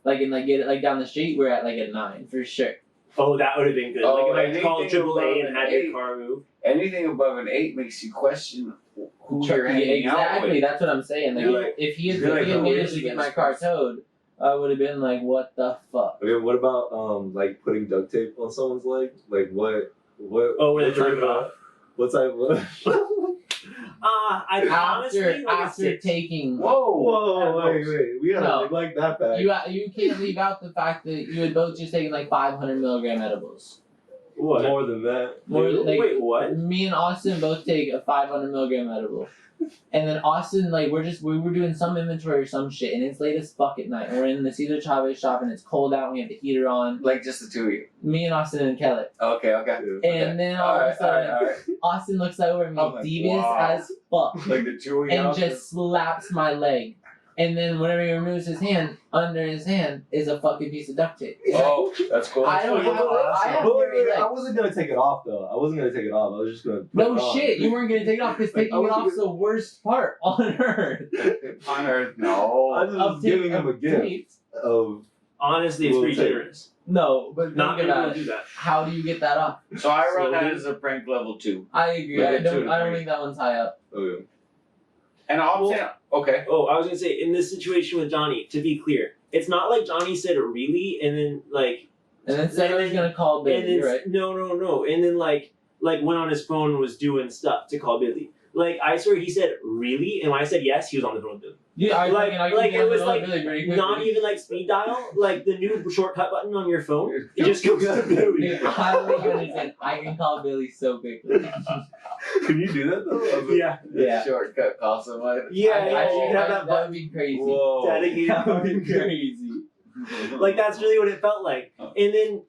like and like get it like down the street, we're at like a 9 for sure. Oh, that would have been good. Oh, like if I called anything AAA and above had an your 8. car moved. Anything above an 8 makes you question who you're hanging out Exactly, with. that's what I'm saying. Like, You're like- if he had you're like, oh, managed this to get is my car disgusting. towed, I would have been like, what the fuck? Okay, what about like putting duct tape on someone's leg? Like what? Oh, where they what turn type it off. of- What type of? I honestly like a After 6. taking Whoa, wait. We gotta No. neglect that fact. you can't leave out the fact that you had both just taken like 500 milligram edibles. What? More than that. More than, like, Wait, what? Me and Austin both take a 500 milligram edible. And then Austin, like, we were doing some inventory or some shit, and it's late as fuck at night. We're in the Cesar Chavez shop, and it's cold out, and we have the heater on. Like just the 2 of you. Me and Austin and Kelly. Okay. And then all of a sudden, Alright. Austin looks over at me, I'm like, devious wow. as fuck, Like the 2 of you. and just slaps my leg. And then whenever he removes his hand, under his hand is a fucking piece of duct tape. Oh, that's cool. I don't have I have But very, wait, I like, wasn't gonna take it off though. I wasn't gonna take it off. I was just gonna. Put no it on. shit, you weren't gonna take it off because taking it off is the worst part on earth. On Earth, no. I was Of giving him a gift tape. of. Honestly, it's Well, pretty take- generous. No, but Not think many about people it. do that. How do you get that off? So I run So that we- as a prank level 2. I agree. Yeah, I 2 don't. to I don't 3. think that one's high up. Oh yeah. And I'll Well- say, okay. Oh, I was gonna say, in this situation with Johnny, to be clear, it's not like Johnny said it really, and then like, And then said I was gonna call and Billy. then Right? no, and then like went on his phone and was doing stuff to call Billy. Like I swear he said really, and when I said yes, he was on the phone with Billy. Yeah, I Like- fucking- I like, can it get was on the like phone with Billy pretty quickly. Not even like speed dial, like the new shortcut button on your phone. It just goes to Billy. Dude, I don't think you understand. I can call Billy so quickly. Can you do that though? Yeah, Yeah. Shortcut, call somebody. yeah, I you can have that that button would be crazy. Whoa. dedicated. That would be crazy. Like that's really what it felt like. And then,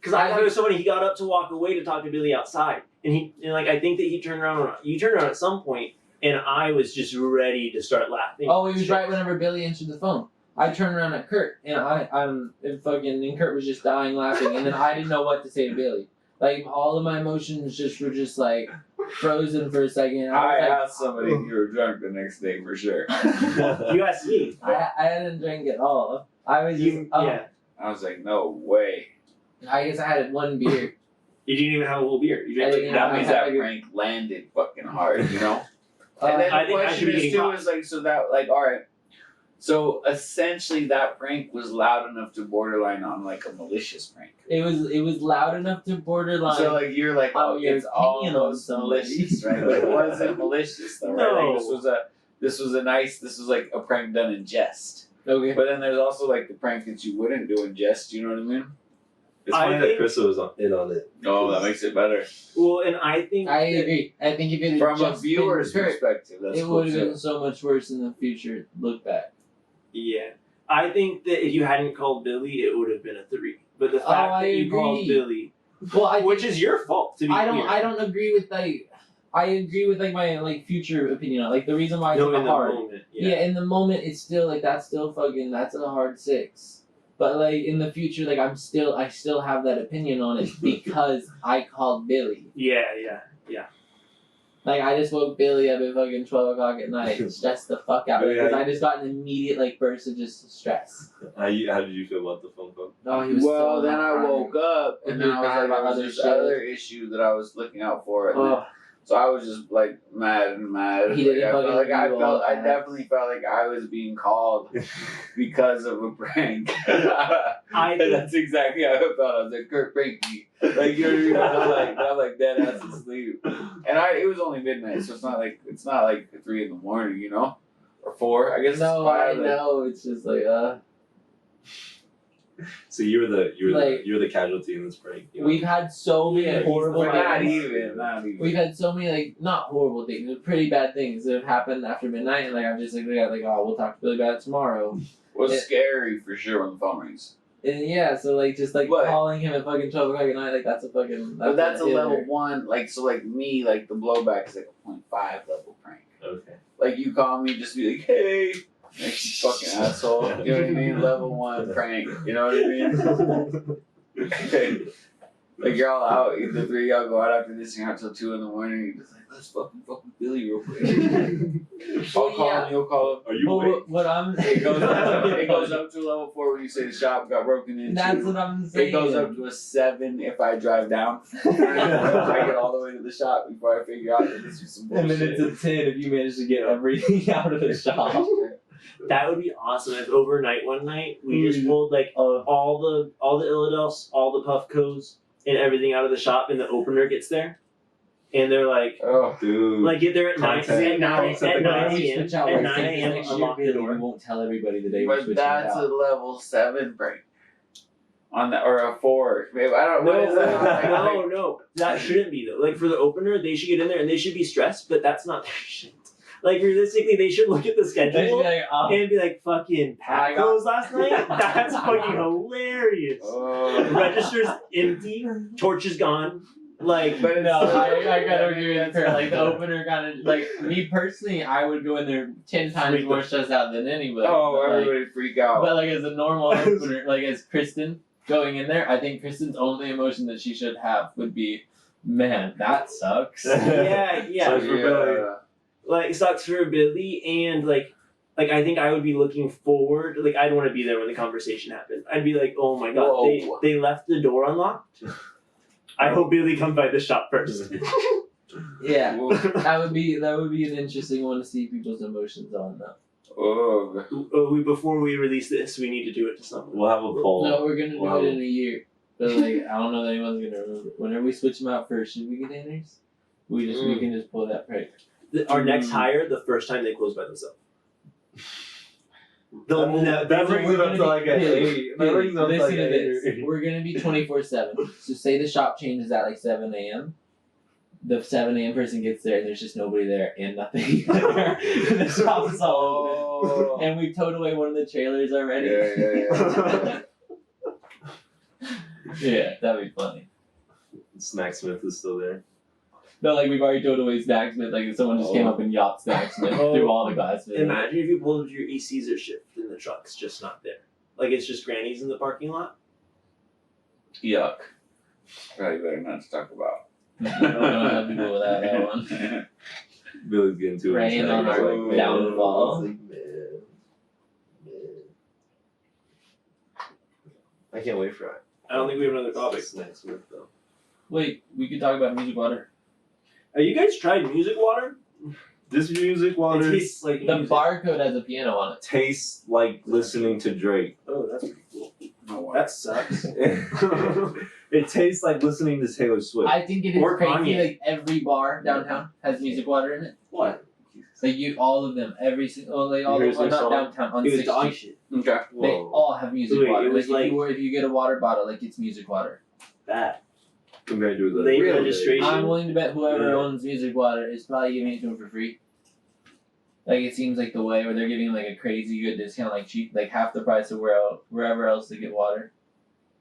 Because I thought it was so funny. He got up to walk away to talk to Billy outside, and like I think that he turned around. You turned around at some point, and I was just ready to start laughing. Oh, he was right whenever Billy answered the phone. I turned around at Kurt, and and Kurt was just dying laughing, and then I didn't know what to say to Billy. Like all of my emotions were just like frozen for a second. I asked somebody if you were drunk the next day for sure. You asked me. I hadn't drank at all. I was just, Yeah. I was like, no way. I guess I had one beer. You didn't even have a whole beer. You drank I like didn't That I means had that like a- prank landed fucking hard, you know? And then I the think I question should be is getting too caught. is like, so that, like, all right. So essentially that prank was loud enough to borderline on like a malicious prank. It was loud enough to borderline. So like you're like, oh, your it's opinion on almost somebody. malicious, right? But it wasn't malicious though, right? No. Like, this was like a prank done in jest. Okay. But then there's also like the prank that you wouldn't do in jest, you know what I mean? It's I funny that think- Chris was in on it. Oh, that makes it better. Well, and I think I agree. I think if it had From a just viewer's been Kurt, perspective, that's it cool would have too. been so much worse in the future. Look back. Yeah. I think that if you hadn't called Billy, it would have been a 3. But the fact I that you called agree. Billy, Well, I which think- is your fault, to be clear. I don't agree with like. I agree with like my like future opinion on it. Like the reason why it's No, in the hard. moment. Yeah. In the moment, it's still like that's a hard 6. But like in the future, like I still have that opinion on it because I called Billy. Yeah. Like I just woke Billy up at fucking 12 o'clock at night, stressed the fuck out because I just got an immediate like burst of just stress. How did you feel about the phone call? Oh, he was Well, so then I hard. woke up and then I was like, About there was other this shit. other issue that I was looking out for. And then, Oh, so I was just like mad. He didn't I fucking felt like do all I that. definitely felt like I was being called because of a prank. I think That's exactly how I felt. I was like, Kurt pranked me. Like, you know what I mean? I'm like dead ass asleep. And it was only midnight, so it's not like 3 in the morning, you know? Or 4. I guess no, it's 5. I like- know. It's just like So you were the casualty in this prank. You know? we've had so many Yeah, horrible But not things. even. We've had so many like not horrible things, but pretty bad things that have happened after midnight, and like I'm just like oh we'll talk to Billy about it tomorrow. Was it- scary for sure when the phone rings. And yeah, so like just like But- calling him at fucking 12 o'clock at night, like that's a fucking. But that's a hitter. level 1, like, so like me, like the blowback is like a 0.5 level prank. Okay. Like you call me, just be like, hey, like you fucking asshole. You know what I mean? Level 1 prank. You know what I mean? Okay. Like you're all out, the 3 of y'all go out after this and out till 2 in the morning. You're just like, let's fuck with Billy real quick. I'll call him, you'll call him. Are you Well, awake? what I'm It goes up to level 4 when you say the shop got broken into. that's what I'm saying. It goes up to a 7 if I drive down. I get all the way to the shop before I figure out that this was some bullshit. and then it's a 10 if you manage to get everything out of the shop. that would be awesome if overnight one night we just pulled like all the Illidels, all the Puffcos, and everything out of the shop, and the opener gets there, and they're like, Oh, Dude. like get there at 9 Content. a.m. Content. At 9 a.m. unlock the We door. won't tell everybody the day we're but switching that's it a out. level 7 break. On that, or a 4. Maybe, I don't know. What is that? No, that shouldn't be though. Like for the opener, they should get in there and they should be stressed, but that's not their shit. Like realistically, they should look at the They should schedule be like, oh, and be like, "Fucking I got- Pacos last night. That's fucking hilarious." Oh. Register's empty, torch is gone. Like, But it's no, still- I gotta agree with her. Like the opener kind of like me personally, I would go in there 10 times more stressed out than anybody. Oh, but, like, everybody freak out. but like as a normal opener, like as Kristen going in there, I think Kristen's only emotion that she should have would be, man, that sucks. yeah. Sucks for Billy. Like sucks for Billy, and like I think I would be looking forward. Like I'd want to be there when the conversation happened. I'd be like, oh my god, Whoa. they left the door unlocked. I hope Billy comes by the shop first. Yeah, Whoa. that would be an interesting one to see people's emotions on. Though. Oh. Before we release this, we need to do it to someone. We'll have a poll. No, we're gonna do Wow. it in a year. But like, I don't know that anyone's gonna remember. Whenever we switch them out first, should we get enters? We can just pull that prank. Our next hire, the first time they close by themselves. They'll That brings it up to like a 8. That brings it up to Listen like to a this. 8. We're gonna be 24/7. So say the shop changes at like 7 a.m. The 7 a.m. person gets there and there's just nobody there and nothing. The shop is all open. Oh. And we towed away one of the trailers already. Yeah. Yeah, that'd be funny. Snacksmith is still there. No, like we've already thrown away Snacksmith. Like if someone just came up and yacht Snacksmith through all the Glassmith. Imagine if you pulled up your ECs are shipped and the truck's just not there. Like it's just grannies in the parking lot. Yuck. Probably better not to talk about. Don't have people with that one. Billy's getting too Preying into on it. our He's like, downfall. man. I can't wait for it. I don't think we have another topic. Snacksmith though. Wait, we could talk about music water. Have you guys tried music water? This music water It tastes like The music. barcode has a piano on it. tastes like listening to Drake. Oh, that's pretty cool. No way. That sucks. It tastes like listening to Taylor Swift. I think it is Or crazy. Kanye. Like every bar downtown has music water in it. What? Like all of them, every single, like all Here's of them, their not song. downtown on It was 60th dog Street. shit. Okay. They all have music Wait, water. it was Like if you get a water bottle, like it's music water. That. Compared to the Late real registration. Drake. I'm willing to bet whoever Yeah. owns music water is probably giving it to him for free. Like it seems like the way where they're giving him like a crazy good discount, like cheap, like half the price of wherever else they get water.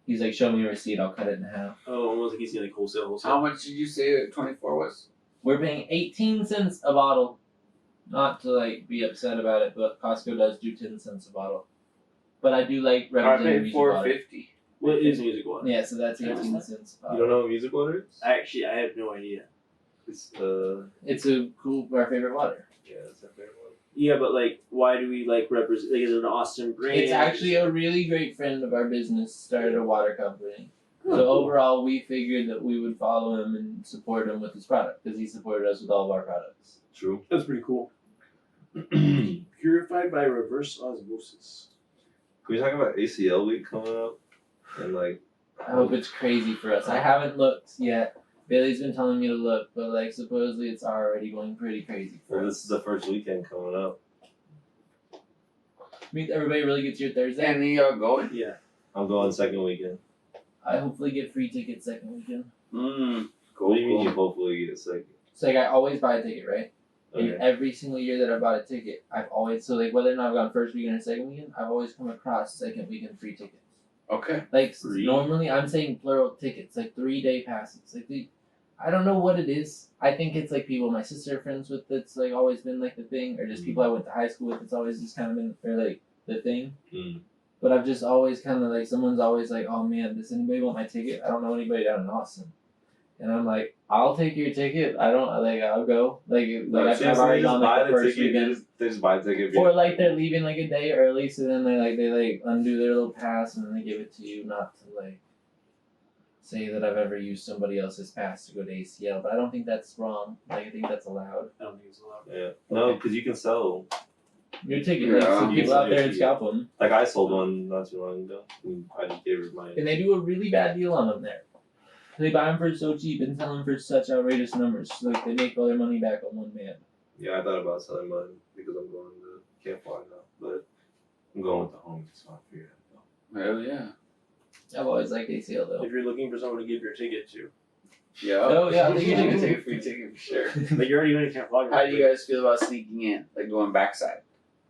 He's like, show me a receipt, I'll cut it in half. Oh, almost like he's getting like wholesale. How much did you say 24 was? We're paying 18 cents a bottle. Not to like be upset about it, but Costco does do 10 cents a bottle. But I do like I representing paid music water. $4.50. What is music water? Yeah, so that's 18 cents a You bottle. don't know what music water is? Actually, I have no idea. It's It's a cool, our favorite water. yeah, it's our favorite one. Yeah, but like, why do we like represent? Like, is it an Austin brand? It's actually a really great friend of our business started a water company. So overall, we figured that we would follow him and support him with his product because he supported us with all of our products. True. That's pretty cool. Purified by reverse osmosis. Can we talk about ACL week coming up? And like I hope it's crazy for us. I haven't looked yet. Bailey's been telling me to look, but like supposedly it's already going pretty crazy for well, us. this is the first weekend coming up. Means everybody really gets here Thursday. And y'all going? Yeah. I'm going second weekend. I hopefully get free tickets second weekend. Cool. What do you mean Cool. you hopefully get second? So like I always buy a ticket, right? And Okay. every single year that I bought a ticket, I've always so like whether or not I've gone first weekend or second weekend, I've always come across second weekend free tickets. Okay. Like Free? normally, I'm saying plural tickets, like 3-day passes. Like I don't know what it is. I think it's like people my sister are friends with. That's like always been like the thing, or just people I went to high school with. It's always just kind of been or like the thing. Mm. But I've just always kind of like someone's always like, oh man, does anybody want my ticket? I don't know anybody down in Austin. And I'm like, I'll take your ticket. I don't like. I'll go. Like I've already gone like the first weekend. They just buy the ticket. Or like they're leaving like a day early, so then they undo their little pass and then they give it to you, not to like say that I've ever used somebody else's pass to go to ACL. But I don't think that's wrong. Like I think that's allowed. I don't think it's allowed. Yeah. No, because you can sell. Your ticket, Yeah, like, some you people can out there sell and your scalp them, Like I sold one not too long ago. I just gave her my. and they do a really bad deal on them there. They buy them for so cheap and sell them for such outrageous numbers. So, like they make all their money back on one man. Yeah, I thought about selling mine because I'm going to Camp Fly now, but I'm going with the homies, so I figured it out. Hell yeah. I've always liked ACL though. If you're looking for someone to give your ticket to, Yeah. Oh, yeah, I think you you can do. take a free ticket for sure. like you're already going to Camp Fog. How do you guys feel about sneaking in, like going backside?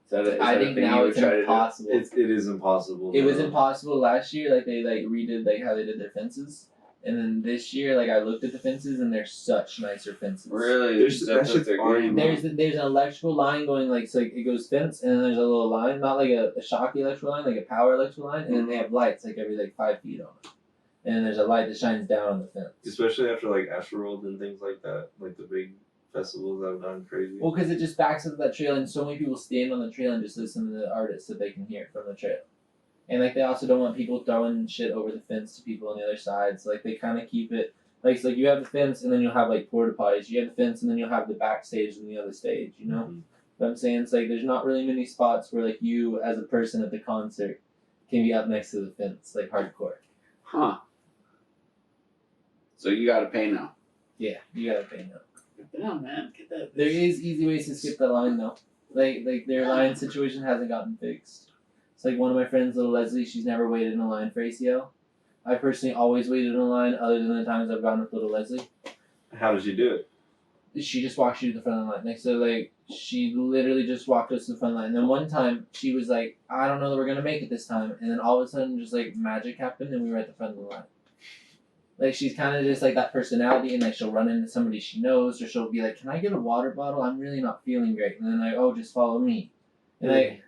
Is that is I that a think thing now you would it's try to do? impossible. It is impossible. It was now. impossible last year. Like they like redid like how they did their fences, and then this year like I looked at the fences and they're such nicer fences. Really? There's- That's that what shit's they're already getting. There's an electrical line going like so like, it goes fence and then there's a little line, not like a shocky electrical line, like a power electrical line, and then they have lights like every like 5 feet on it, and then there's a light that shines down on the fence. Especially after like Astroworld and things like that, like the big festivals that have gone crazy. Well, because it just backs up that trail, and so many people stand on the trail and just listen to the artists that they can hear from the trail. And like they also don't want people throwing shit over the fence to people on the other side. So like they kind of keep it like so like you have the fence, and then you'll have like porta potties. You have the fence, and then you'll have the backstage and the other stage. You know, Mhm. what I'm saying? It's like there's not really many spots where like you as a person at the concert can be up next to the fence like hardcore. Huh. So you gotta pay now. Yeah, you gotta pay now. Damn, man, get that. There is easy ways to skip the line though. Like their line situation hasn't gotten fixed. It's like one of my friends, little Leslie, she's never waited in a line for ACL. I personally always waited in a line other than the times I've gone with little Leslie. How did you do it? She just walks you to the front of the line. Like so like she literally just walked us to the front of the line. And then one time she was like, I don't know that we're gonna make it this time, and then all of a sudden just like magic happened and we were at the front of the line. Like she's kind of just like that personality, and like she'll run into somebody she knows, or she'll be like, "Can I get a water bottle? I'm really not feeling great." And then like, "Oh, just follow me." And like,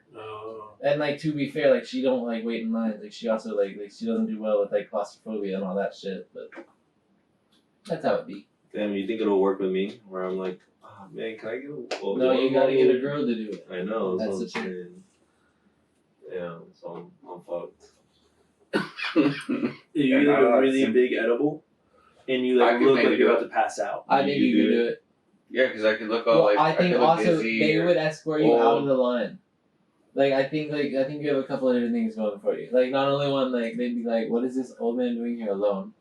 and like to be fair, like she don't like wait in lines. Like she also like she doesn't do well with like claustrophobia and all that shit. But that's how it be. Damn, you think it'll work with me? Where I'm like, oh man, can I get a No, you gotta get a girl to do it. I know. That's That's the what I'm saying. Yeah, so I'm fucked. You not like a allowed really to- big edible, and you I like could look maybe like do you're it. about to pass out. I think you can do it. Yeah, because I could look all Well, like I think could look also busy they or- would escort you out old. of the line. Like I think you have a couple of different things going for you. Like not only one, like they'd be like, "What is this old man doing here alone?"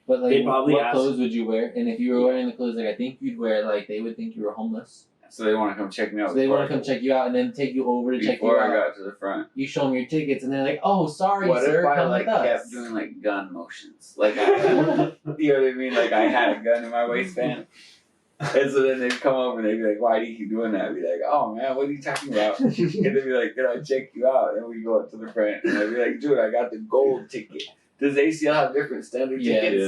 But like, They'd probably what ask- clothes would you wear? And if you were wearing the clothes like I think you'd wear, like they would think you were homeless. So they want to come check me out. So they before want to I come go- check you out and then take you over to check you before I out. got to the front. You show them your tickets and they're like, "Oh, sorry, What sir, if I come like with us." kept doing like gun motions? Like I, you know what I mean? Like I had a gun in my waistband. And so then they'd come over and they'd be like, "Why do you keep doing that?" I'd be like, "Oh man, what are you talking about?" And they'd be like, "Can I check you out?" And we go up to the front and I'd be like, "Dude, I got the gold ticket." Does ACL have different standard Yes, tickets?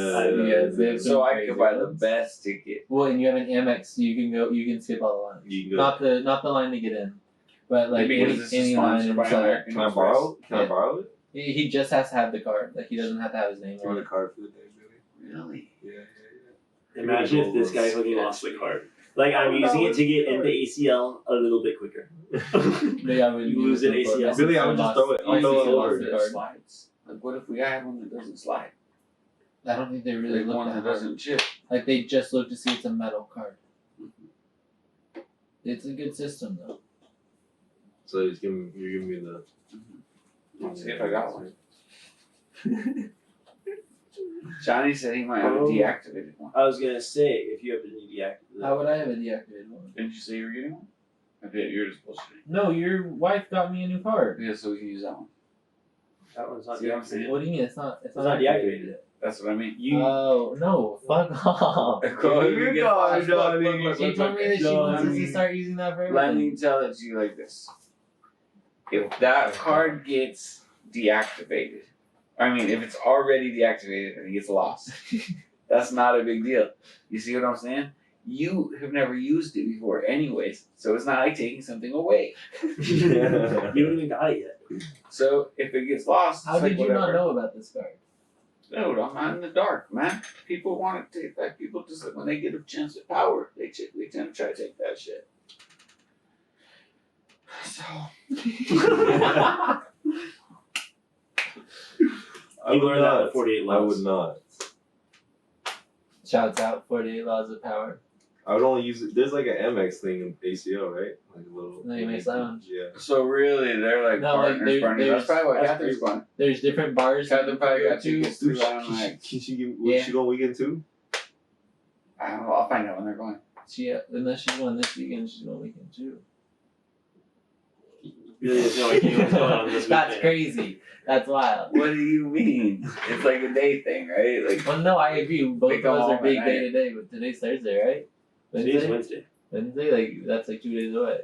yes, they have So some I crazy could buy the ones. best ticket. Well, and you have an Amex, so you can skip all the lines. You can go. Not the line to get in, but like Maybe any, because this is any line sponsored by inside. American Can I Express. borrow? Can I Yeah. borrow it? He just has to have the card. Like he doesn't have to have his name I on want a it. card for the day, baby. Really? Yeah. Imagine if this guy fucking lost the card. Like I'm using it to get into ACL a little bit quicker. But yeah, when You lose an ACL. Really, I would just throw it. I'll throw it over. the card. Slides. Like what if we had one that doesn't slide? I don't think they really Like look one that that hard. doesn't chip. Like they just look to see it's a metal card. It's a good system though. So you're giving me the. Let's see if I got one. Johnny said he might have a Oh. deactivated one. I was gonna say if you have to deactivate. How would I have a deactivated one? Didn't you say you were getting one? I bet you're just bullshitting. No, your wife got me a new card. Yeah, so we can use that one. That one's not See what I'm deactivated. saying? What do you mean? It's not It's not deactivated yet. That's what I mean. Oh no! Fuck off. Go, Johnny. She told me that she wants us to start using that for Let everything. me tell it to you like this. If that card gets deactivated, if it's already deactivated and it gets lost, that's not a big deal. You see what I'm saying? You have never used it before anyways, so it's not like taking something away. You haven't even got it yet. So if it gets lost, How it's like did you whatever. not know about this card? Dude, I'm not in the dark, man. People want to take that. People just when they get a chance at power, they tend to try to take that shit. So I You would learned that not. at 48 I laws. would not. Shouts out 48 Laws of Power. I would only use it. There's like an MX thing in ACL, right? Like a little. No, MX Lounge. Yeah. So really, they're like No, like, partners. That's there's- probably what that's Catherine's crazy. going. There's different bars. that Catherine you probably can go got to. tickets Dude, to. I'm can like, she give? Yeah. She going weekend too? I don't know. I'll find out when they're going. Unless she's going this weekend, she's going weekend too. Really has no idea what's going on this That's weekend. crazy. That's wild. What do you mean? It's like a day thing, right? Like Well, no, I agree. Both They of come us are home big at day night. to day, but today's Thursday, right? Today's Wednesday. Wednesday, like that's like 2 days away.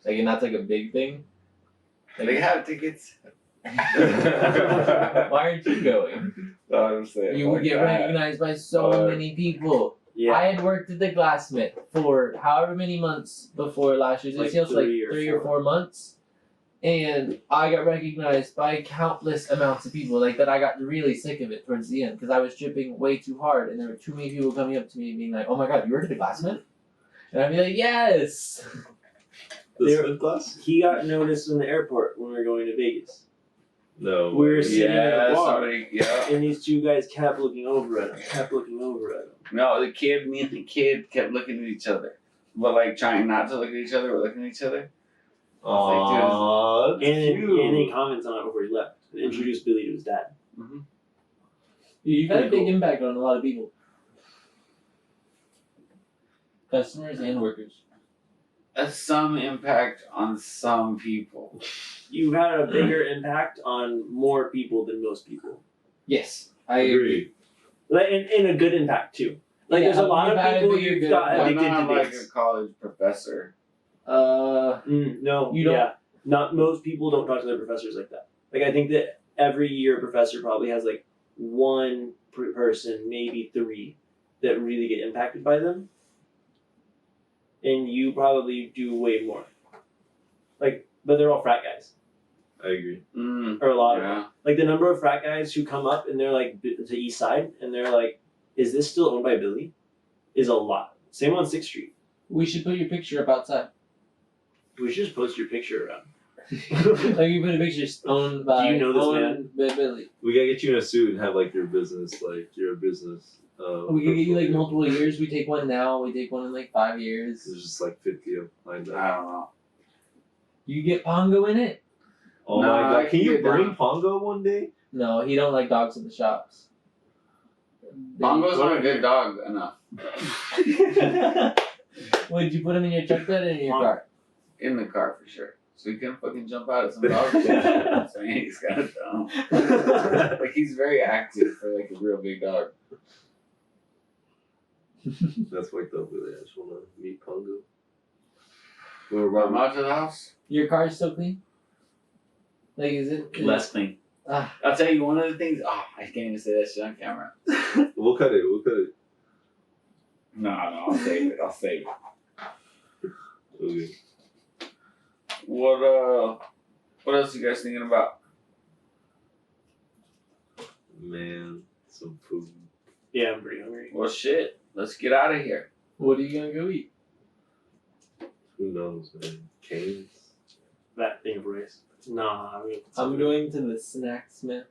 Like, and that's like a big thing. they have tickets. Why aren't you going? I'm saying, You would get recognized by so many people. Yeah. I had worked at the Glassmith for however many months before last year's Like ACL, so like 3 or 4 months. And I got recognized by countless amounts of people, like that I got really sick of it towards the end because I was tripping way too hard and there were too many people coming up to me and being like, "Oh my god, you work at the Glassmith?" And I'd be like, "Yes!" The There- Smith class? He got noticed in the airport when we were going to Vegas. No. We were way. sitting at a Yeah, bar. somebody, yeah. And these two guys kept looking over at him. No, me and the kid kept looking at each other. But like trying not to look at each other, but looking at each other. Aww, And that's then cute. he comments on it before he left. And introduced Billy to his dad. You've had a Pretty big cool. impact on a lot of people. Customers and workers. That's some impact on some people. You had a bigger impact on more people than most people. Yes, I agree. Like, in a good impact too. Like there's a lot you've had of a people bigger you've good got impact. I'm addicted not to like this. a college professor. No, You don't- yeah. Not most people don't talk to their professors like that. Like I think that every year a professor probably has like one person, maybe 3, that really get impacted by them. And you probably do way more. Like, but they're all frat guys. I agree. Or a lot of Yeah. them. Like the number of frat guys who come up and they're like to East Side and they're like, is this still owned by Billy? Is a lot. Same on 6th Street. We should put your picture up outside. We should just post your picture around. Like you put a picture owned by. Do you know this owned by Billy. We gotta get you in a suit and have like your business, like your business. We could get you like portfolio. multiple years. We take one now. We take one in like 5 years. There's just like 50 of lined I up. don't know. You get Pongo in it. Oh Nah, my I god! Can can you get bring down. Pongo one day? No, he don't like dogs in the shops. Pongo's not a good dog enough. Would you put him in your truck bed or in your car? In the car for sure. So he can fucking jump out at some dog. I'm saying he's kind of dumb. Like he's very active for like a real big dog. That's fucked up. Really, I just wanna meet Pongo. We'll run him out to the house. Your car's still clean? Like, is it? Less clean. Ah, I'll tell you one of the things. Oh, I can't even say that shit on camera. We'll cut it. We'll cut it. No, I'll save it. I'll save it. Okay. What else you guys thinking about? Man, some food. Yeah, I'm pretty hungry. Well, shit. Let's get out of here. what are you gonna go eat? Who knows, man? Canes. That thing of rice. Nah, I mean, I'm going to the Snacksmith.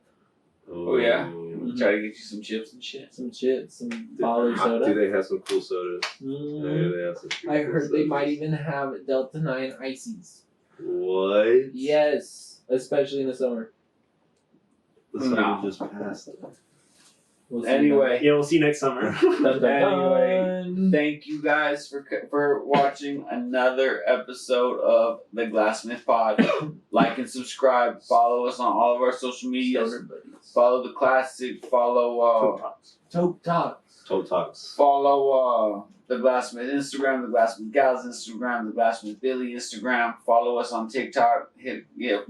Oh, yeah? Mhm. Try to get you some chips and shit. Some chips, some bottled Do soda. they have some cool sodas? Mm. Yeah, they have some pretty I cool heard they sodas. might even have Delta 9 ices. What? Yes, especially in the summer. The summer No. just passed. We'll see Anyway, yeah, we'll see you next summer. Dun, dun, Anyway. dun. thank you guys for watching another episode of the Glassmith Pod. Like and subscribe. Follow us on all of our social medias. Stoner buddies. Follow the classic. Follow Toke Talks. Toe Talks. follow the Glassmith Instagram, the Glassmith Gals Instagram, the Glassmith Billy Instagram. Follow us on TikTok.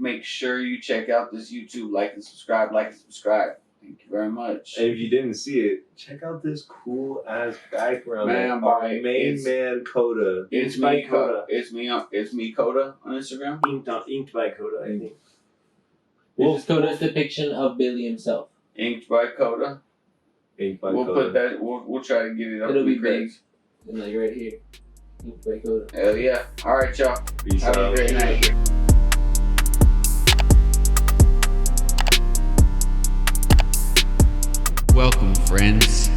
Make sure you check out this YouTube. Like and subscribe. Like and subscribe. Thank you very much. And if you didn't see it, check out this cool ass background. Man, of our boy, main it's- man Coda. It's by me, Coda. It's me, Coda, on Instagram. Inked by Coda, I think. This is Coda's depiction of Billy himself. Inked by Coda. Inked by We'll Coda. put that. We'll try to get it up. It'll in be the big. crates. And like right here. Inked by Coda. Hell yeah! All right, y'all. Peace Have out. a great night. Welcome, friends.